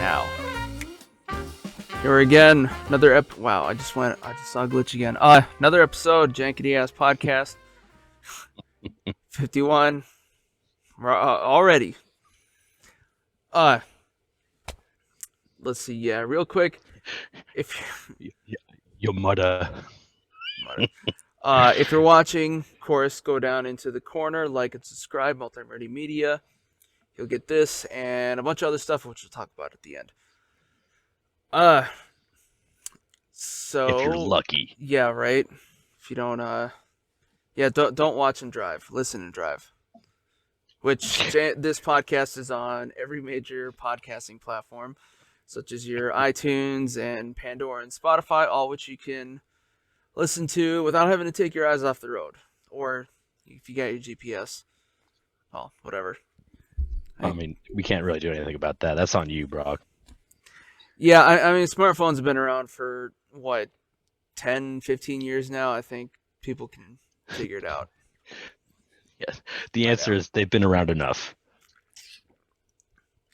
now. Here again, another wow, I just saw a glitch again. Another episode, jankityasspodcast. 51. Already. Let's see, real quick. If your mother. If you're watching, of course, go down into the corner, like and subscribe, Multi-Murdy Media. You'll get this and a bunch of other stuff, which we'll talk about at the end. So if you're lucky. Yeah, right. If you don't, don't watch and drive. Listen and drive. Which this podcast is on every major podcasting platform, such as your iTunes and Pandora and Spotify, all which you can listen to without having to take your eyes off the road. Or if you got your GPS, well, whatever. I mean, we can't really do anything about that. That's on you, bro. Yeah, I mean, smartphones have been around for, 10, 15 years now. I think people can figure it out. Yes. The answer is they've been around enough.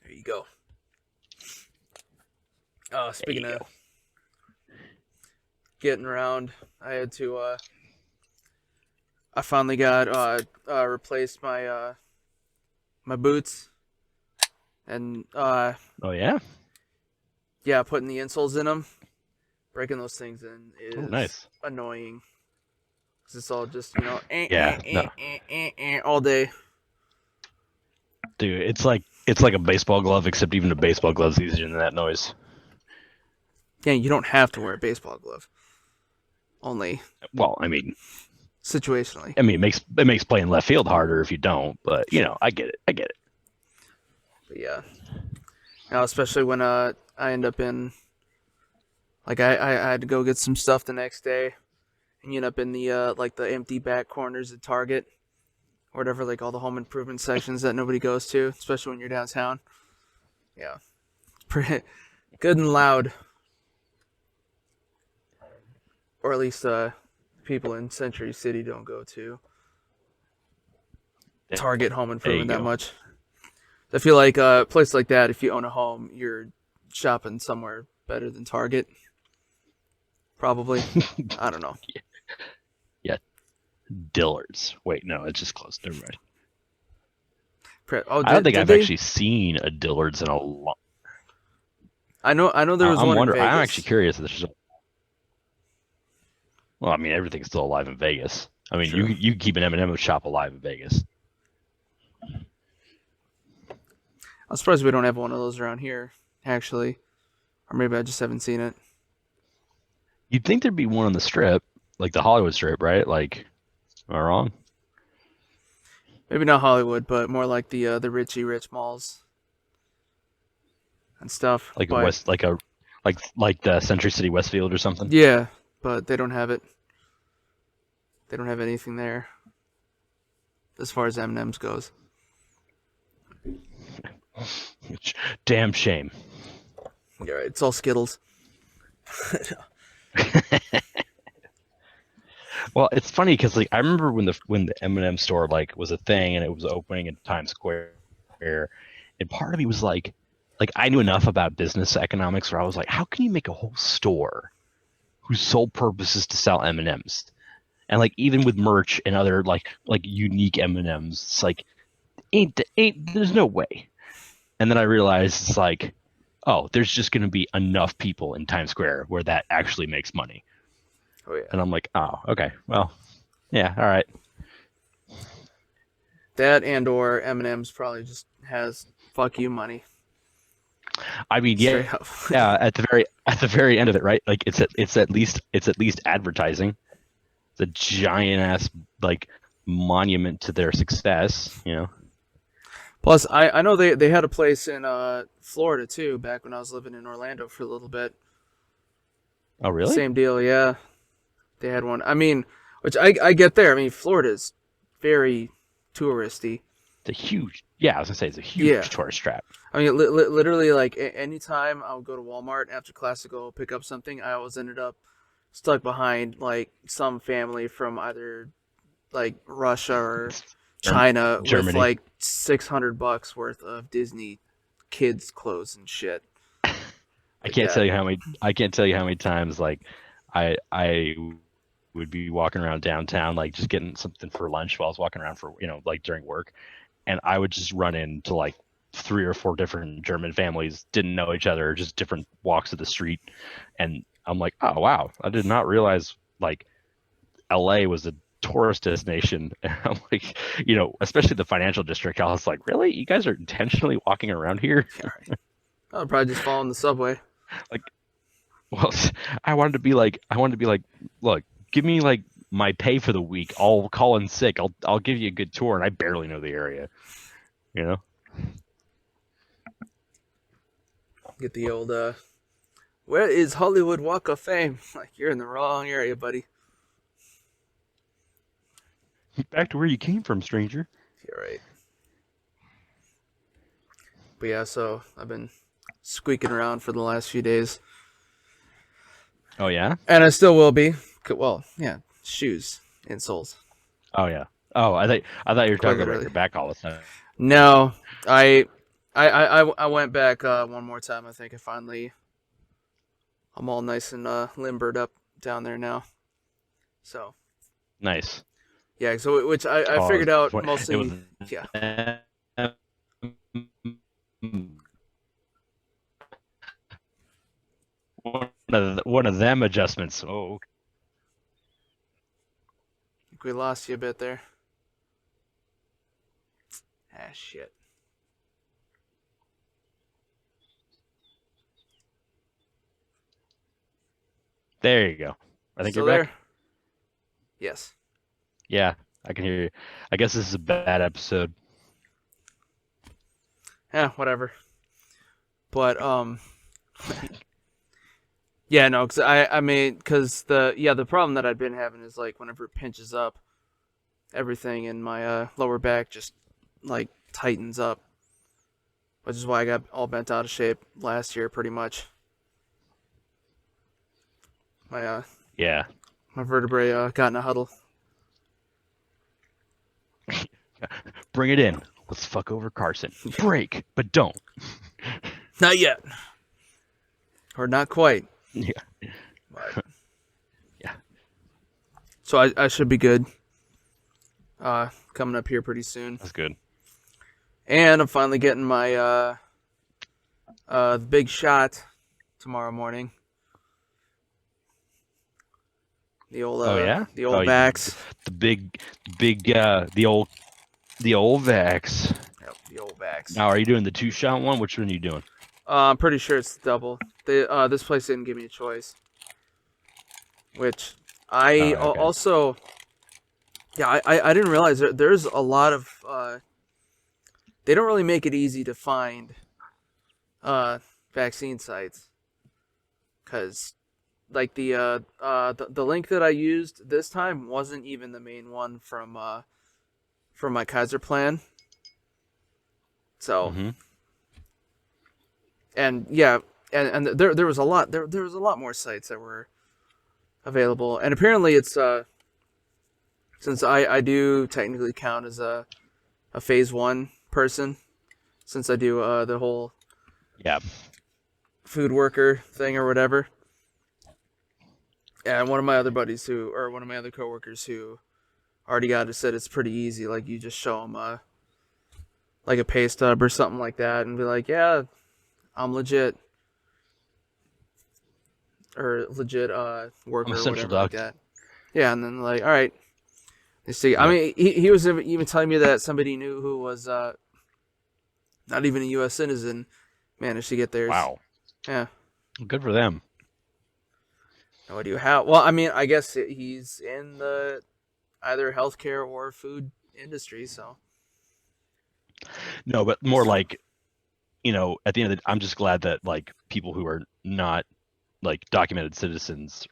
There you go. Speaking of getting around, I had to, I finally got, replaced my, my boots. And, oh, yeah? Yeah, putting the insoles in them. Breaking those things in is nice. Annoying. Because it's all just, all day. Dude, it's like a baseball glove, except even a baseball glove's easier than that noise. Yeah, you don't have to wear a baseball glove. Only. Well, I mean, situationally. I mean, it makes playing left field harder if you don't, but I get it. But yeah. Now, especially when I end up in, I had to go get some stuff the next day, and you end up in the the empty back corners at Target, or whatever, all the home improvement sections that nobody goes to, especially when you're downtown. Yeah, it's pretty good and loud, or at least people in Century City don't go to Target home improvement that much. I feel like a place like that, if you own a home, you're shopping somewhere better than Target. Probably. I don't know. Yeah. Dillard's. Wait, no, it's just closed. Never mind. I don't think I've actually seen a Dillard's in a long... I know there was one in Vegas. I'm actually curious. Well, I mean, everything's still alive in Vegas. I mean, you can keep an M&M shop alive in Vegas. I'm surprised we don't have one of those around here, actually. Or maybe I just haven't seen it. You'd think there'd be one on the Strip, like the Hollywood Strip, right? Like, am I wrong? Maybe not Hollywood, but more like the Richie Rich malls and stuff. Like the Century City Westfield or something. Yeah, but they don't have it. They don't have anything there, as far as M&Ms goes. Damn shame. Yeah, right. It's all Skittles. Well, it's funny because I remember when the M&M store was a thing and it was opening in Times Square, and part of me was like I knew enough about business economics where I was like, how can you make a whole store whose sole purpose is to sell M&Ms? And even with merch and other like unique M&Ms, it's there's no way. And then I realized it's oh, there's just going to be enough people in Times Square where that actually makes money. Oh, yeah. And I'm like, oh, okay, well, yeah, all right. That and or M&M's probably just has fuck you money. I mean, yeah, yeah. At the very end of it, right? It's at least advertising. It's a giant ass monument to their success, Plus, I know they had a place in Florida too back when I was living in Orlando for a little bit. Oh, really? Same deal, yeah. They had one. I mean, which I get there. I mean, Florida's very touristy. It's a huge, I was gonna say it's a huge tourist trap. I mean, literally, anytime I would go to Walmart after class to go pick up something, I always ended up stuck behind some family from either Russia or China Germany. with $600 worth of Disney kids clothes and shit. I Like can't that. tell you how many times like I would be walking around downtown like just getting something for lunch while I was walking around for like during work, and I would just run into like 3 or 4 different German families, didn't know each other, just different walks of the street, and I'm like, oh wow, I did not realize like LA was a tourist destination. And I'm like, especially the financial district. I was like, really? You guys are intentionally walking around here? Yeah, right. I'll probably just fall in the subway. Like, well, I wanted to be like, look, give me like my pay for the week. I'll call in sick. I'll give you a good tour, and I barely know the area. You know? Get the old where is Hollywood Walk of Fame? Like, you're in the wrong area, buddy. Back to where you came from, stranger. You're right. But yeah, so I've been squeaking around for the last few days. Oh yeah. And I still will be. Well, yeah, shoes, insoles. Oh yeah. Oh, I thought you were Quite talking about literally. your back all the time. No, I went back one more time. I think I'm all nice and limbered up down there now. So Nice. yeah, so which I figured out mostly. It was Yeah, one of them adjustments. Oh, I think we lost you a bit there. Ah, shit. there you go. I think Still you're there? back. Yes. Yeah, I can hear you. I guess this is a bad episode. Yeah, whatever. But yeah, no, because I mean, because the problem that I've been having is like whenever it pinches up, everything in my lower back just like tightens up, which is why I got all bent out of shape last year, pretty much. My Yeah. my vertebrae got in a huddle. Bring it in. Let's fuck over Carson. Break, but don't. Not yet, or not quite. Yeah. But, Yeah. so I should be good. Coming up here pretty soon, That's good. and I'm finally getting my the big shot tomorrow morning. The old Oh yeah. the old Oh, vax. The big, the old vax. Yep, the old vax. Now, are you doing the 2-shot one? Which one are you doing? I'm pretty sure it's double. This place didn't give me a choice. Which I Oh, okay. also, yeah, I didn't realize there's a lot of they don't really make it easy to find vaccine sites, because like the link that I used this time wasn't even the main one from my Kaiser plan. So. Mm-hmm. And yeah, and there was a lot there was a lot more sites that were available, and apparently it's since I do technically count as a phase 1 person, since I do the whole Yeah. food worker thing or whatever. And one of my other coworkers who already got it said it's pretty easy. Like, you just show them like a pay stub or something like that, and be like, yeah, I'm legit. Or legit worker I'm or essential whatever like doctor. that. Yeah, and then like, all right. You see, Yeah. I mean, he was even telling me that somebody knew who was not even a U.S. citizen managed to get theirs. Wow. Yeah. Good for them. No idea how. Well, I mean, I guess he's in the either healthcare or food industry, so. No, but more like, at the end of the, I'm just glad that like people who are not like documented citizens,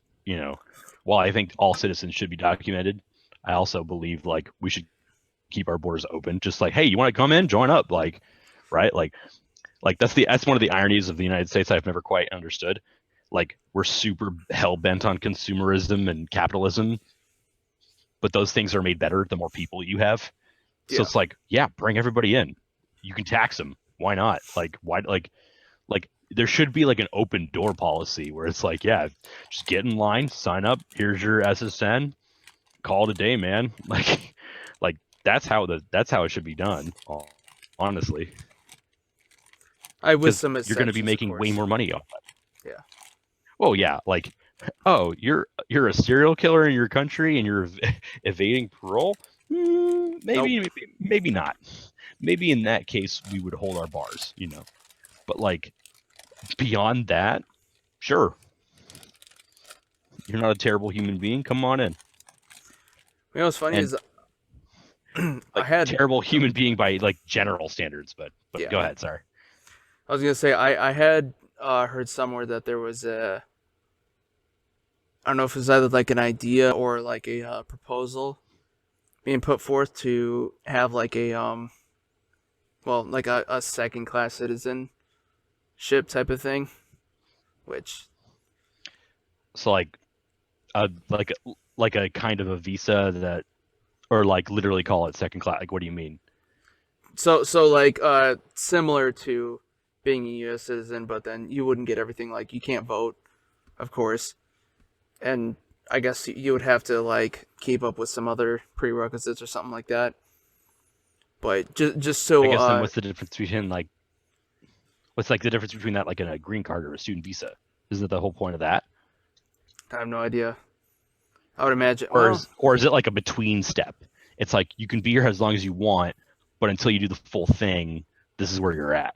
while I think all citizens should be documented, I also believe like we should keep our borders open. Just like, hey, you want to come in, join up, like, right? Like that's one of the ironies of the United States I've never quite understood. Like, we're super hell bent on consumerism and capitalism, but those things are made better the more people you have. So Yeah. it's like, yeah, bring everybody in. You can tax them. Why not? Like, why? Like there should be like an open door policy where it's like, yeah, just get in line, sign up. Here's your SSN. Call it a day, man. Like that's how it should be done. Honestly, With because some you're going to be exceptions, of making way course. more money off that. Yeah. Well, yeah, like, oh, you're a serial killer in your country and you're evading parole. Maybe Nope. maybe not. Maybe in that case we would hold our bars, But like beyond that, sure. You're not a terrible human being. Come on in. You know what's funny And is I like had terrible human being by like general standards, but yeah. go ahead. Sorry. I was gonna say I had heard somewhere that there was a, I don't know if it was either like an idea or like a proposal being put forth to have like a like a second class citizenship type of thing, which So like a kind of a visa that, or like literally call it second class. Like, what do you mean? so like similar to being a U.S. citizen, but then you wouldn't get everything, like you can't vote, of course, and I guess you would have to like keep up with some other prerequisites or something like that. But just I so guess then what's the difference between like what's like the difference between that like in a green card or a student visa? Isn't that the whole point of that? I have no idea. I would imagine. Or Well, is it like a between step? It's like you can be here as long as you want, but until you do the full thing, this is where you're at.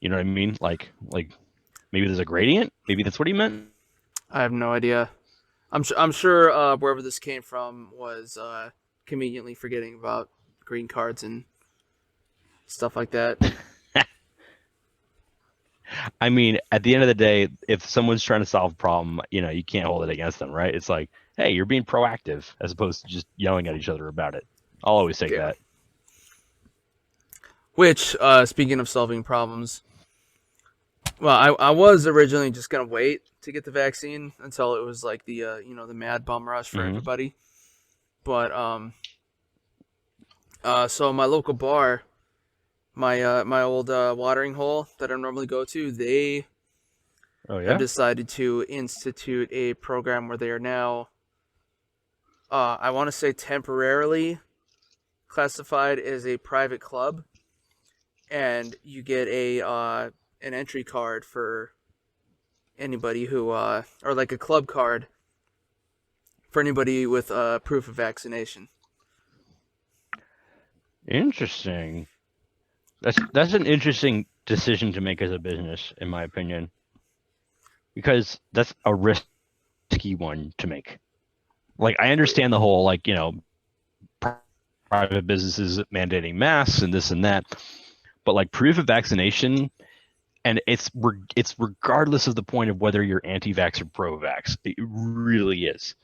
You know what I mean? Like maybe there's a gradient. Maybe that's what he meant. I have no idea. I'm sure wherever this came from was conveniently forgetting about green cards and stuff like that. I mean, at the end of the day, if someone's trying to solve a problem, you can't hold it against them, right? It's like, hey, you're being proactive as opposed to just yelling at each other about it. I'll always take that. Which, speaking of solving problems, well, I was originally just gonna wait to get the vaccine until it was like the the mad bum rush for everybody. But so my local bar, my old watering hole that I normally go to, they have decided to institute a program where they are now, I want to say temporarily classified as a private club, and you get a an entry card for anybody who or like a club card for anybody with proof of vaccination. Interesting. That's an interesting decision to make as a business, in my opinion, because that's a risky one to make. Like, I understand the whole private businesses mandating masks and this and that, but like proof of vaccination, and it's regardless of the point of whether you're anti-vax or pro-vax. It really is.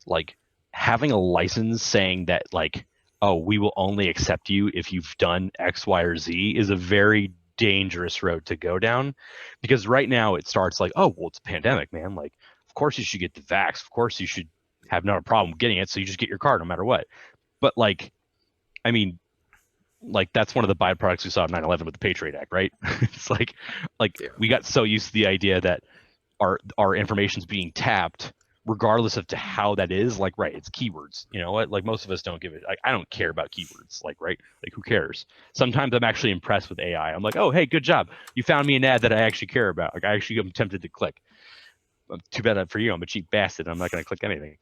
Like, having a license saying that like, oh, we will only accept you if you've done X, Y, or Z is a very dangerous road to go down, because right now it starts like, oh, well, it's a pandemic, man. Like, of course you should get the vax. Of course you should have no problem getting it. So you just get your card no matter what. But like, I mean, like that's one of the byproducts we saw of 9/11 with the Patriot Act, right? It's like we got so used to the idea that our information's being tapped regardless of to how that is. Like, right, it's keywords. You know what? Like, most of us don't give it. I don't care about keywords. Like, right? Like, who cares? Sometimes I'm actually impressed with AI. I'm like, oh, hey, good job. You found me an ad that I actually care about. Like, I actually am tempted to click. Too bad for you. I'm a cheap bastard. I'm not going to click anything.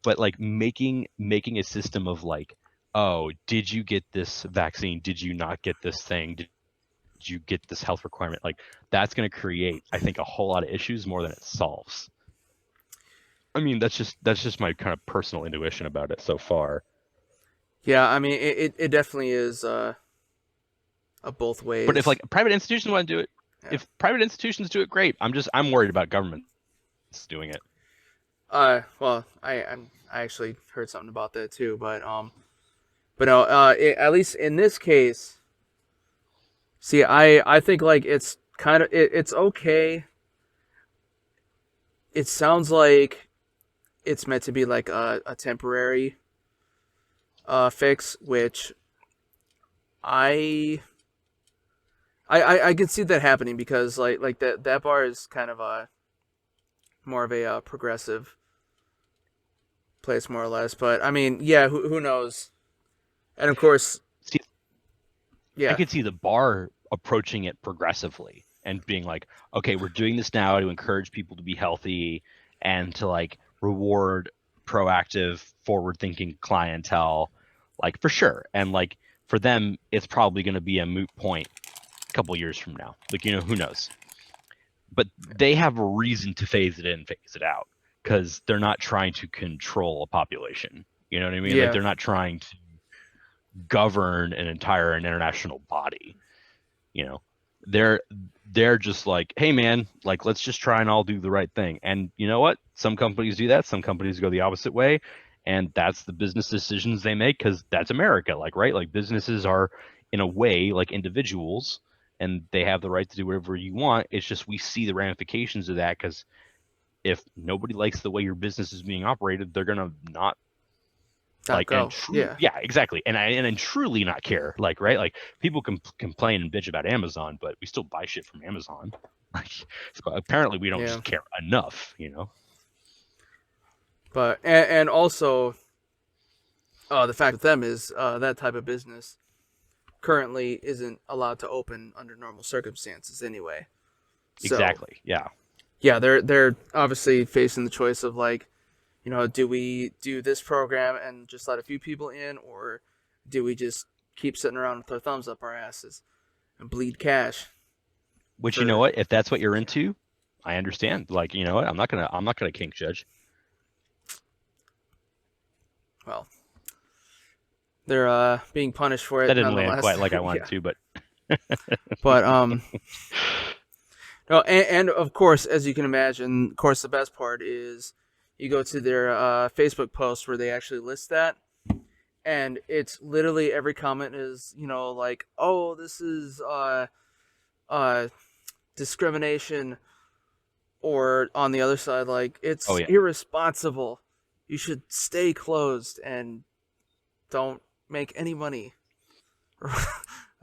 But like making a system of like, oh, did you get this vaccine? Did you not get this thing? Did you get this health requirement? Like, that's going to create, I think, a whole lot of issues more than it solves. I mean, that's just my kind of personal intuition about it so far. Yeah, I mean, it definitely is a both ways. But if like private institutions want to do it, if private institutions do it, great. I'm worried about governments doing it. Well, I actually heard something about that too, but no, at least in this case, see, I think like it's kind of it's okay. It sounds like it's meant to be like a temporary fix, which I I can see that happening because like that bar is kind of a more of a progressive place, more or less. But I mean, yeah, who knows? And of course, See, I yeah, could see the bar approaching it progressively and being like, okay, we're doing this now to encourage people to be healthy and to like reward proactive, forward-thinking clientele, like for sure. And like for them, it's probably going to be a moot point a couple years from now. Like, who knows? But they have a reason to phase it in, phase it out, because they're not trying to control a population. You know what I mean? Like yeah, they're not trying to govern an entire international body. You know, they're they're just like, hey man, like let's just try and all do the right thing. And you know what? Some companies do that. Some companies go the opposite way, and that's the business decisions they make because that's America. Like right, like businesses are in a way like individuals, and they have the right to do whatever you want. It's just we see the ramifications of that because if nobody likes the way your business is being operated, they're gonna not not like and go. true Yeah, yeah exactly and truly not care like right like people can complain and bitch about Amazon but we still buy shit from Amazon like so apparently we don't yeah. just care enough. But and also the fact with them is that type of business currently isn't allowed to open under normal circumstances anyway. So Exactly, yeah. yeah, they're obviously facing the choice of like, do we do this program and just let a few people in, or do we just keep sitting around with our thumbs up our asses and bleed cash Which you know for what if that's what you're sure. into I understand like you know what I'm not gonna kink judge. Well, they're being punished for That it didn't land nonetheless. quite like I wanted Yeah, to but but no, and of course, as you can imagine, of course, the best part is you go to their Facebook post where they actually list that, and it's literally every comment is like, oh, this is uh discrimination, or on the other side, like oh it's yeah irresponsible. You should stay closed and don't make any money.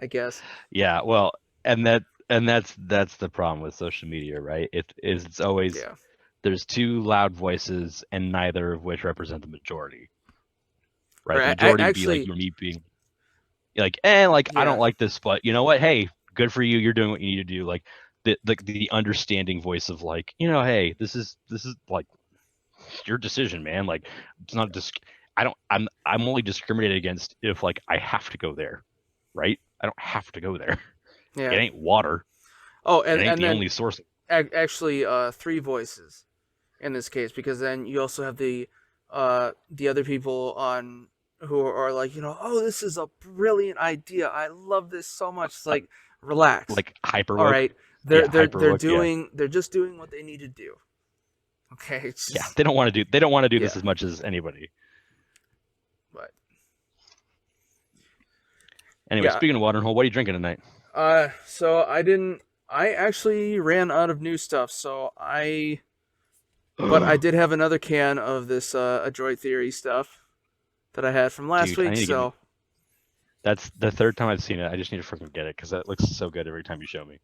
I guess. yeah well and that's the problem with social media right it's always Yeah. there's two loud voices and neither of which represent the majority Or right? The majority would be like actually, you or me being like, like I don't yeah, like this, but you know what? Hey, good for you. You're doing what you need to do. Like the understanding voice of like, hey, this is like your decision, man. Like it's not just I don't I'm only discriminated against if like I have to go there, right? I don't have to go there. It yeah. ain't water. Oh, It ain't and the then only source. actually, three voices in this case, because then you also have the other people on who are like, oh, this is a brilliant idea. I love this so much. It's like, relax. Like hyper All woke. right, they're Yeah, they're hyper they're woke. Yeah. doing they're just doing what they need to do. Okay, it's Yeah. just They don't want to do yeah, this as much as anybody. but Anyway, yeah. speaking of water and hole, what are you drinking tonight? So I didn't. I actually ran out of new stuff, so but I did have another can of this Adroit Theory stuff that I had from last Dude, I week. need to get So That's the third time I've seen it. I just need to freaking get it because that looks so good every time you show me.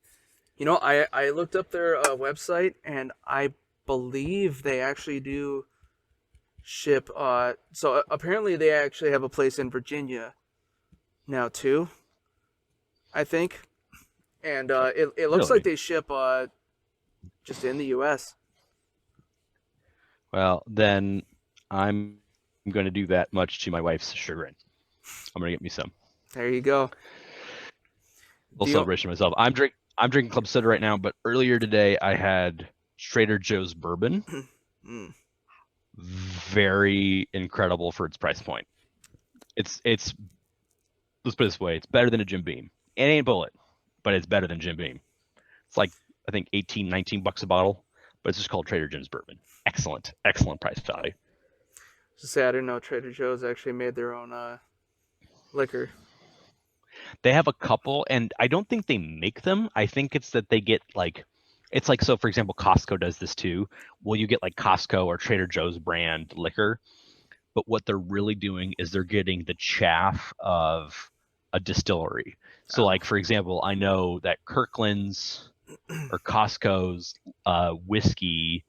I looked up their website, and I believe they actually do ship. So apparently they actually have a place in Virginia now too. I think, and it looks like Really? they ship just in the U.S. Well, then I'm going to do that much to my wife's chagrin. I'm going to get me some. There you go. A little Do you? celebration myself. I'm drinking Club Soda right now, but earlier today I had Trader Joe's bourbon. Mm, Very incredible for its price point. It's let's put it this way, it's better than a Jim Beam. It ain't Bullet, but it's better than Jim Beam. It's like I think 18, 19 bucks a bottle, but it's just called Trader Joe's bourbon. Excellent, excellent price value. just say I didn't know Trader Joe's actually made their own liquor. They have a couple, and I don't think they make them. I think it's that they get like, it's like, so for example, Costco does this too. Well, you get like Costco or Trader Joe's brand liquor, but what they're really doing is they're getting the chaff of a distillery. So, Oh. like for example, I know that Kirkland's or Costco's whiskey,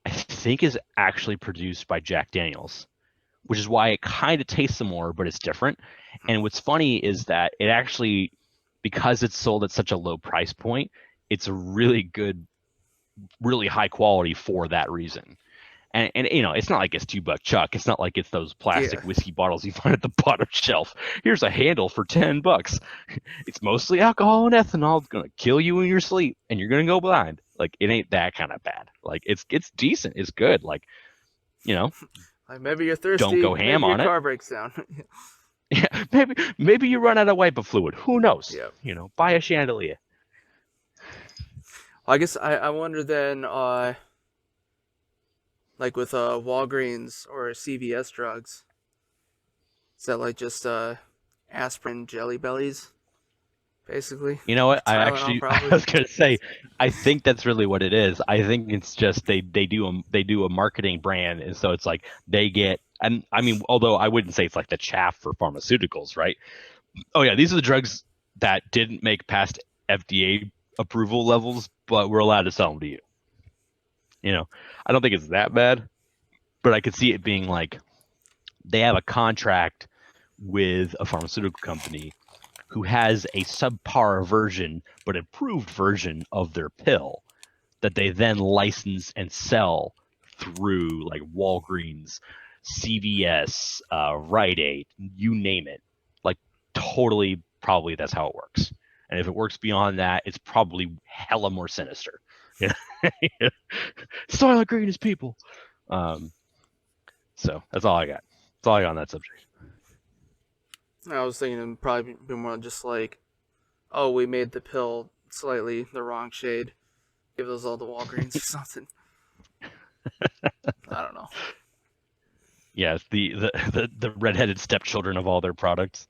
I think, is actually produced by Jack Daniels, which is why it kind of tastes similar, but it's different. And what's funny is that it actually, because it's sold at such a low price point, it's a really good, really high quality for that reason. And you know, it's not like it's $2 chuck. It's not like it's those plastic Yeah. whiskey bottles you find at the bottom shelf. Here's a handle for $10. It's mostly alcohol and ethanol. It's gonna kill you in your sleep, and you're gonna go blind. Like it ain't that kind of bad. Like it's decent. It's good. Like, you know, Like maybe you're don't thirsty. go ham Maybe your on it. car breaks down. Yeah, maybe you run out of wiper fluid. Who knows? Yeah. You know, buy a chandelier. Well, I guess I wonder then, like with Walgreens or CVS drugs, is that like just aspirin jelly bellies, basically? You know what? Like Tylenol, I probably. was gonna say, I think that's really what it is. I think it's just they do a marketing brand, and so it's like they get. And I mean, although I wouldn't say it's like the chaff for pharmaceuticals, right? Oh yeah, these are the drugs that didn't make past FDA approval levels, but we're allowed to sell them to you. You know, I don't think it's that bad, but I could see it being like they have a contract with a pharmaceutical company who has a subpar version but improved version of their pill that they then license and sell through like Walgreens, CVS, Rite Aid, you name it. Like totally, probably that's how it works. And if it works beyond that, it's probably hella more sinister. Yeah. Silent Green is people. So that's all I got. That's all I got on that subject. I was thinking it'd probably be more just like, oh, we made the pill slightly the wrong shade. Give those all to Walgreens or something. I don't know. Yeah, the redheaded stepchildren of all their products.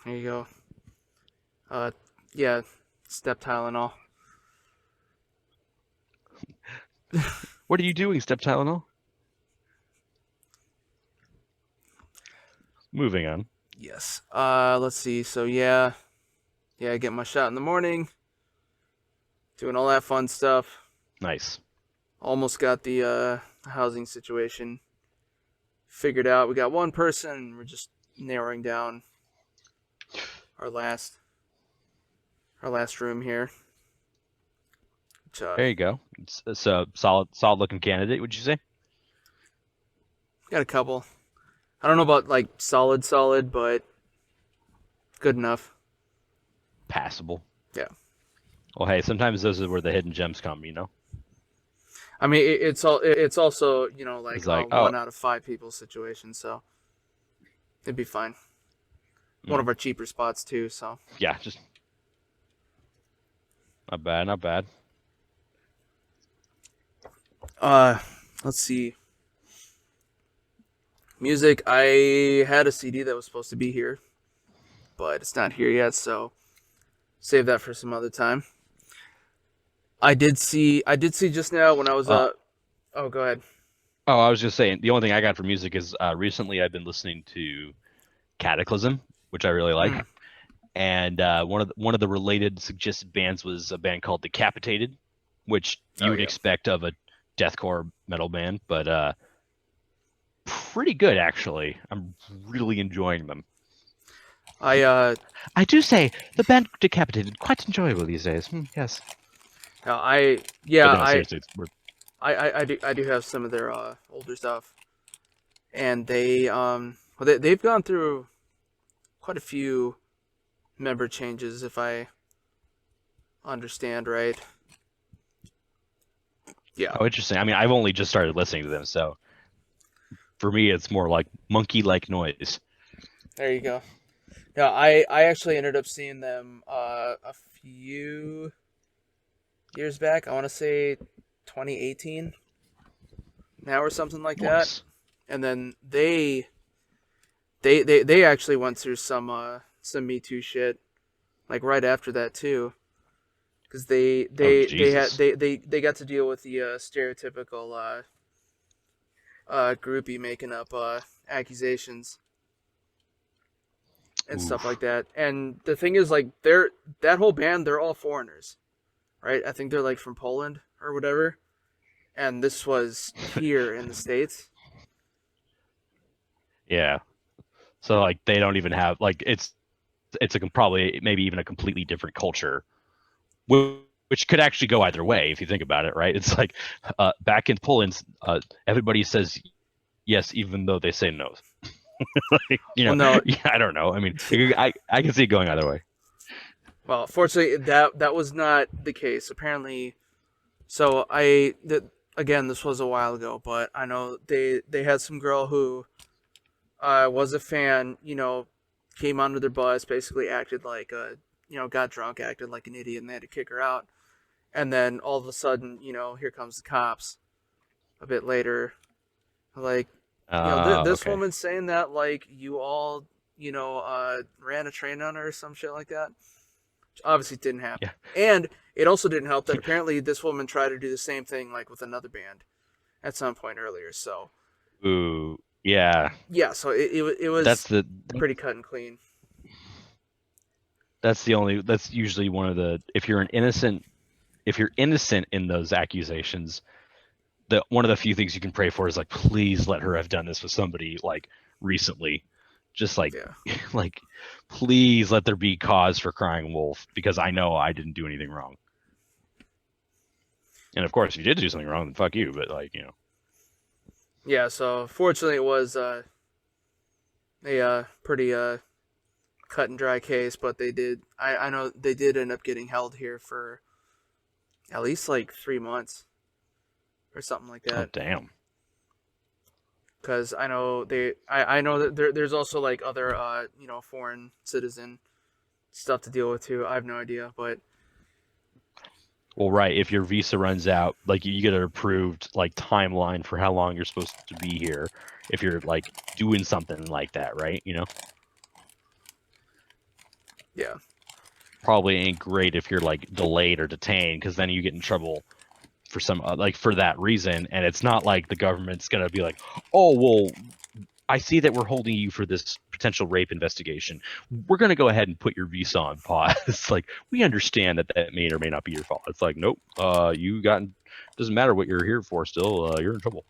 There you go. Yeah, step Tylenol. What are you doing, Step Tylenol? Moving on. Yes. Let's see. So yeah, I get my shot in the morning. Doing all that fun stuff. Nice. Almost got the housing situation figured out. We got one person. We're just narrowing down our last room here. Which, There you go. It's a solid looking candidate, would you say? got a couple. I don't know about like solid, but good enough. Passable. Yeah. Well, hey, sometimes those are where the hidden gems come, you know? I mean, it's also like It's like, a 1 out of 5 people situation, so it'd be fine. One of our cheaper spots too, so yeah, just not bad, not bad. Let's see. Music. I had a CD that was supposed to be here, but it's not here yet, so save that for some other time. I did see just now when I was oh, go ahead. Oh, I was just saying, the only thing I got for music is recently I've been listening to Cataclysm, which I really like. And one of the related suggested bands was a band called Decapitated, which you would expect of a deathcore metal band, but pretty good actually. I'm really enjoying them. I do say the band Decapitated quite enjoyable these days. Yes. Seriously, I do have some of their older stuff, and they've gone through quite a few member changes, if I understand right. Yeah. Oh, interesting. I mean, I've only just started listening to them, so for me, it's more like monkey-like noise. There you go. Yeah, I actually ended up seeing them a few years back. I want to say 2018 now or something like that. And then they actually went through some Me Too shit like right after that too. Because they got to deal with the stereotypical groupie making up accusations. and stuff like Oof. that. And the thing is, like, that whole band, they're all foreigners, right? I think they're like from Poland or whatever. And this was here in the States. Yeah. So like they don't even have like it's a probably maybe even a completely different culture, which could actually go either way if you think about it, right? It's like back in Poland, everybody says yes even though they say no. Like, Well, no, yeah, I don't know. I mean, I can see it going either way. well, fortunately, that was not the case. Apparently, so again, this was a while ago, but I know they had some girl who was a fan. Came onto their bus, basically acted like got drunk, acted like an idiot, and they had to kick her out. And then all of a sudden, here comes the cops. A bit later, like, this Okay. woman's saying that like you all, ran a train on her or some shit like that. Which obviously didn't happen. Yeah. And it also didn't help that apparently this woman tried to do the same thing like with another band at some point earlier. So Ooh. Yeah. yeah, so it That's was the pretty cut and clean. that's usually one of the if you're innocent in those accusations, the one of the few things you can pray for is like please let her have done this with somebody like recently. Just like Yeah. like please let there be cause for crying wolf because I know I didn't do anything wrong. And of course, if you did do something wrong, then fuck you. But like, Yeah, so fortunately it was a pretty cut and dry case, but I know they did end up getting held here for at least like 3 months or something like oh that. damn. Because I know I know that there's also like other foreign citizen stuff to deal with too. I have no idea, but Well, right. If your visa runs out, like you get an approved like timeline for how long you're supposed to be here. If you're like doing something like that, right? yeah, Probably ain't great if you're like delayed or detained because then you get in trouble for some like for that reason. And it's not like the government's gonna be like, oh well, I see that we're holding you for this potential rape investigation. We're going to go ahead and put your visa on pause. It's like, we understand that that may or may not be your fault. It's like, nope, doesn't matter what you're here for still, you're in trouble.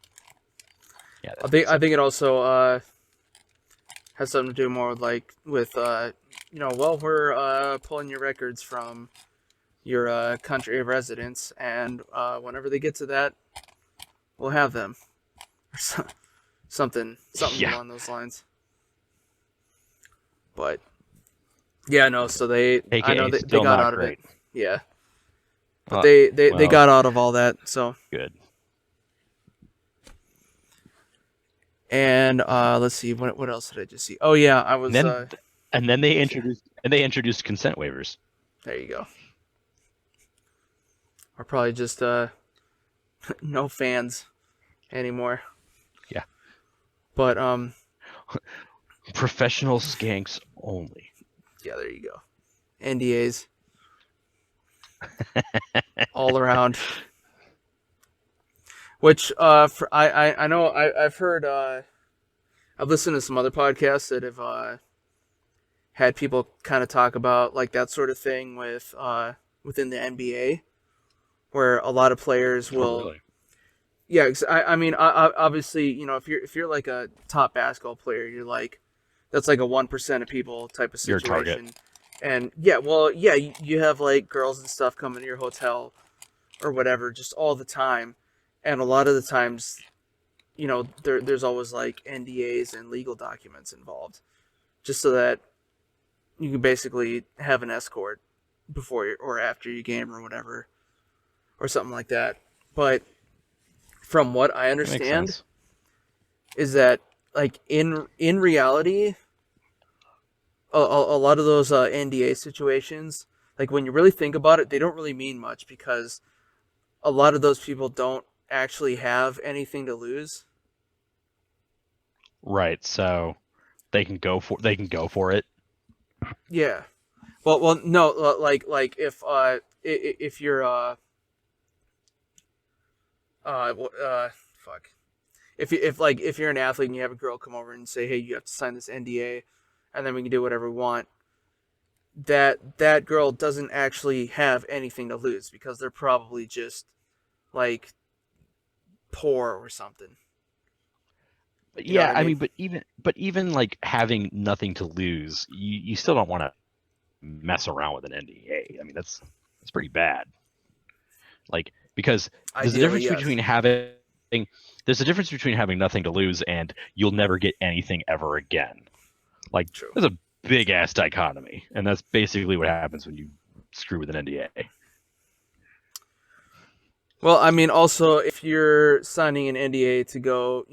Yeah, I think it also has something to do more with well, we're pulling your records from your country of residence, and whenever they get to that, we'll have them or something yeah, along those lines. But yeah, no. So I know AKA they still got not out of it. great. Yeah, but Uh, they well, got out of all that. So good. and let's see what else did I just see? Oh yeah, I And was then, and then they introduced consent waivers. there. You go. Or probably just no fans anymore. Yeah, But professional skanks only. yeah, there you go. NDAs all around. Which I know I've heard I've listened to some other podcasts that have had people kind of talk about like that sort of thing with within the NBA, where a lot of players Oh, will. really? Yeah, I mean, obviously, if you're like a top basketball player, you're like, that's like a 1% of people type of Your target. situation. And yeah, well, yeah, you have like girls and stuff coming to your hotel or whatever just all the time, and a lot of the times, there's always like NDAs and legal documents involved, just so that you can basically have an escort before or after your game or whatever, or something like that. But from what I That makes understand, sense. is that like in reality, a lot of those NDA situations, like when you really think about it, they don't really mean much because a lot of those people don't actually have anything to lose. Right. So they can go for it. Yeah. Well, no, like if you're uh fuck if you're an athlete and you have a girl come over and say, hey, you have to sign this NDA, and then we can do whatever we want, that girl doesn't actually have anything to lose because they're probably just like poor or something. You know Yeah, what I mean? but even like having nothing to lose, you still don't want to mess around with an NDA. I mean, that's pretty bad. Like, because there's a Ideally, difference yes. between having nothing to lose and you'll never get anything ever again. Like, True. there's a big ass dichotomy, and that's basically what happens when you screw with an NDA. Well, I mean, also, if you're signing an NDA to go,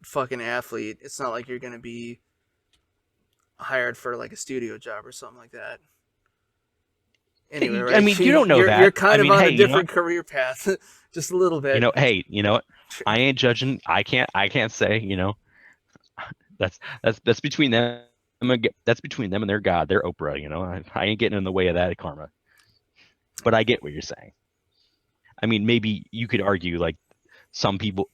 fucking athlete, it's not like you're going to be hired for like a studio job or something like that. Anyway, right? I mean, you don't know you're, that. You're kind I of mean, on hey, a different career path, just a little bit. You know what? I ain't judging. I can't say. That's between them. That's between them and their God, their Oprah. I ain't getting in the way of that karma. But I get what you're saying. I mean, maybe you could argue like some people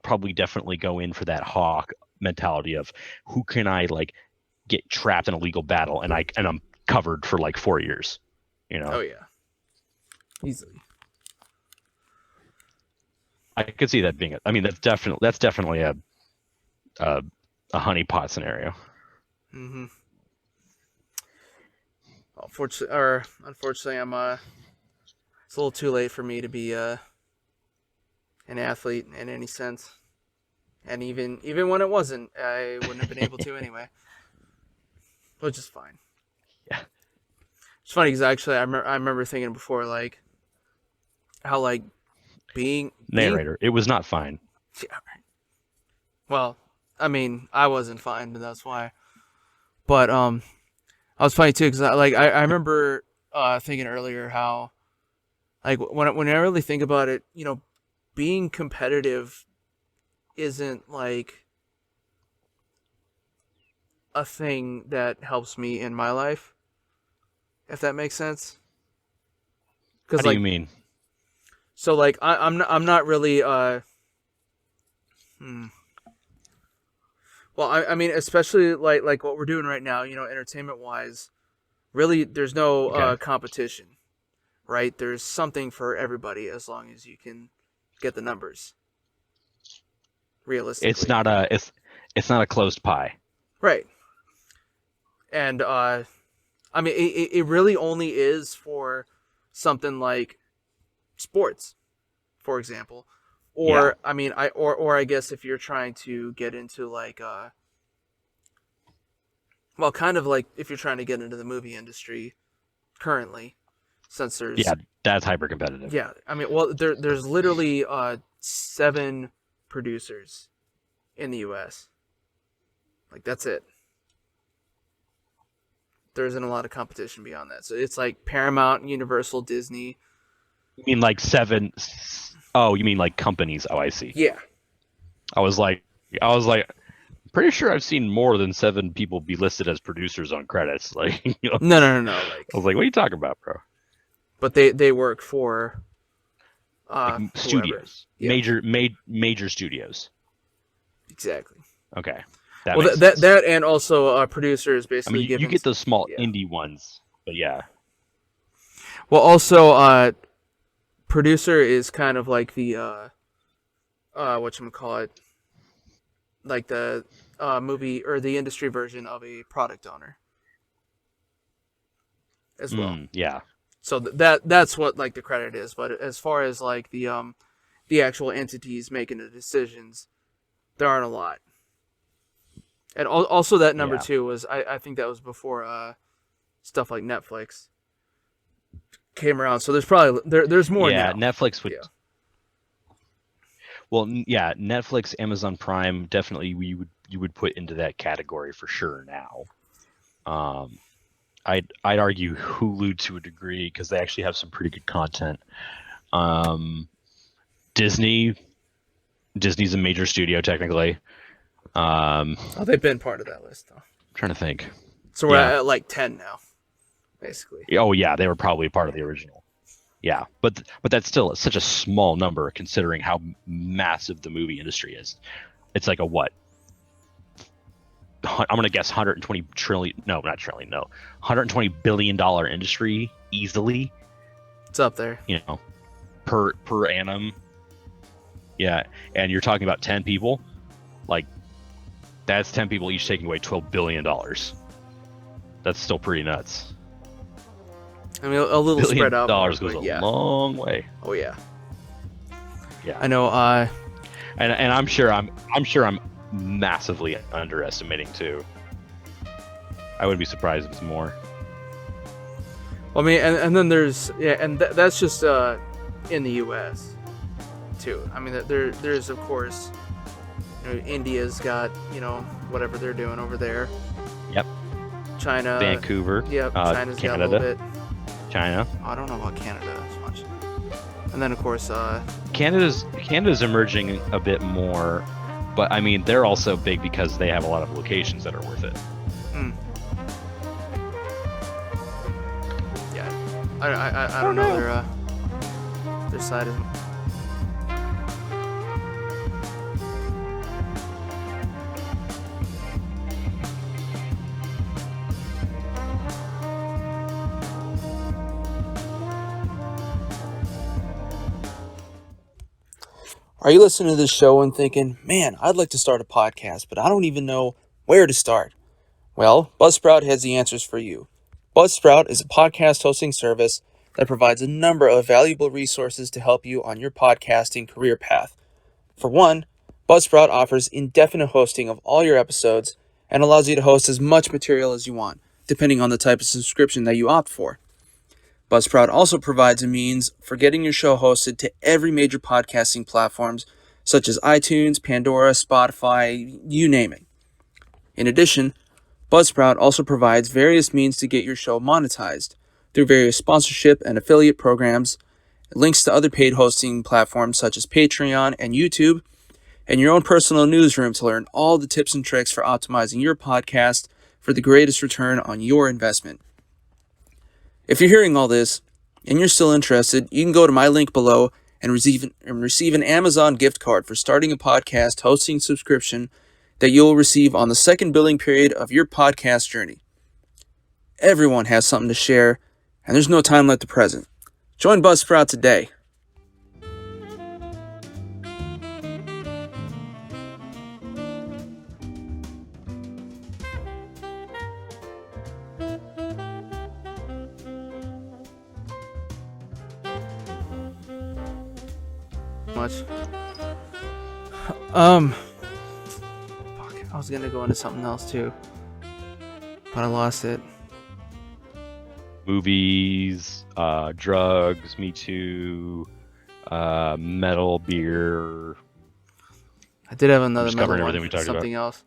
probably definitely go in for that hawk mentality of who can I like get trapped in a legal battle and I'm covered for like 4 years. Oh yeah, easily. I could see that being it. I mean, that's definitely a honeypot scenario. Mm-hmm. Unfortunately, it's a little too late for me to be an athlete in any sense. And even when it wasn't, I wouldn't have been able to anyway. Which is fine. Yeah. It's funny because actually I remember thinking before like how like being narrator. It was not fine. Yeah, right. Well, I mean, I wasn't fine, but that's why. But I was funny too because I remember thinking earlier how like when I really think about it, being competitive isn't like a thing that helps me in my life, if that makes sense. What do you mean? So like I'm not really Well, I mean, especially like what we're doing right now, entertainment wise, really, there's no competition, right? There's something for everybody as long as you can get the numbers. Realistically, it's not a closed pie, right? And I mean, it really only is for something like sports, for example, or I mean, or I guess if you're trying to get into like well, kind of like if you're trying to get into the movie industry currently, since there's that's hyper competitive. Yeah, I mean, well, there's literally 7 producers in the U.S. Like that's it. There isn't a lot of competition beyond that. So it's like Paramount, Universal, Disney. You mean like 7? Oh, you mean like companies? Oh, I see. Yeah. I was like, pretty sure I've seen more than 7 people be listed as producers on credits. Like, No. Like, I was like, what are you talking about, bro? But they work for like studios, major studios. Exactly. Okay. That and also producers basically. I mean, you get those small indie ones, but yeah. Well, also producer is kind of like the whatchamacallit, like the movie or the industry version of a product owner as well. Yeah. So that's what like the credit is, but as far as like the actual entities making the decisions, there aren't a lot. And also that number 2 was I think that was before stuff like Netflix came around. So there's probably there's more now. Netflix would. Yeah. Well, yeah, Netflix, Amazon Prime, definitely you would put into that category for sure now. I'd argue Hulu to a degree because they actually have some pretty good content. Disney's a major studio technically. They've been part of that list though. I'm trying to think. So we're at like 10 now, basically. Oh yeah, they were probably part of the original. Yeah, but that's still such a small number considering how massive the movie industry is. It's like a what? I'm going to guess 120 trillion. No, not trillion. No, $120 billion industry easily. It's up there. You know, per annum. Yeah, and you're talking about 10 people. Like, that's 10 people each taking away $12 billion. That's still pretty nuts. I mean, a little spread out. $1 billion goes a long way. Oh yeah. Yeah. I know. And I'm sure I'm massively underestimating too. I wouldn't be surprised if it's more. Well, I mean, and then there's that's just in the U.S. too. I mean, there's of course, India's got whatever they're doing over there. Yep. China. Vancouver. Yep. China's Canada. got a little bit. China. I don't know about Canada as much. And then of course, Canada's emerging a bit more, but I mean they're also big because they have a lot of locations that are worth it. Yeah. I don't know their side of. Are you listening to this show and thinking, man, I'd like to start a podcast, but I don't even know where to start? Well, Buzzsprout has the answers for you. Buzzsprout is a podcast hosting service that provides a number of valuable resources to help you on your podcasting career path. For one, Buzzsprout offers indefinite hosting of all your episodes and allows you to host as much material as you want, depending on the type of subscription that you opt for. Buzzsprout also provides a means for getting your show hosted to every major podcasting platforms such as iTunes, Pandora, Spotify, you name it. In addition, Buzzsprout also provides various means to get your show monetized through various sponsorship and affiliate programs, links to other paid hosting platforms such as Patreon and YouTube, and your own personal newsroom to learn all the tips and tricks for optimizing your podcast for the greatest return on your investment. If you're hearing all this and you're still interested, you can go to my link below and receive an Amazon gift card for starting a podcast hosting subscription that you'll receive on the second billing period of your podcast journey. Everyone has something to share, and there's no time like the present. Join Buzzsprout today. Much. I was gonna go into something else too, but I lost it. Movies, drugs, Me Too, metal, beer. I did have another metal one. Everything we talked something about. Else.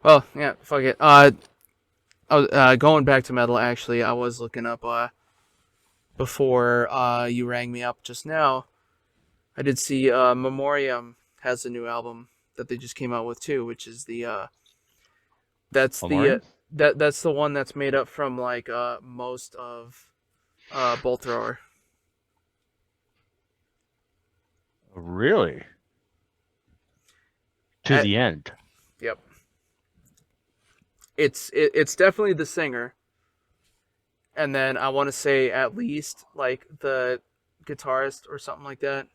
Well, yeah, fuck it. I was going back to metal. Actually, I was looking up before you rang me up just now. I did see Memoriam has a new album that they just came out with too, which is that's the one that's made up from like most of boltthrower. Really? To the end. Yep. It's definitely the singer, and then I want to say at least like the guitarist or something like that.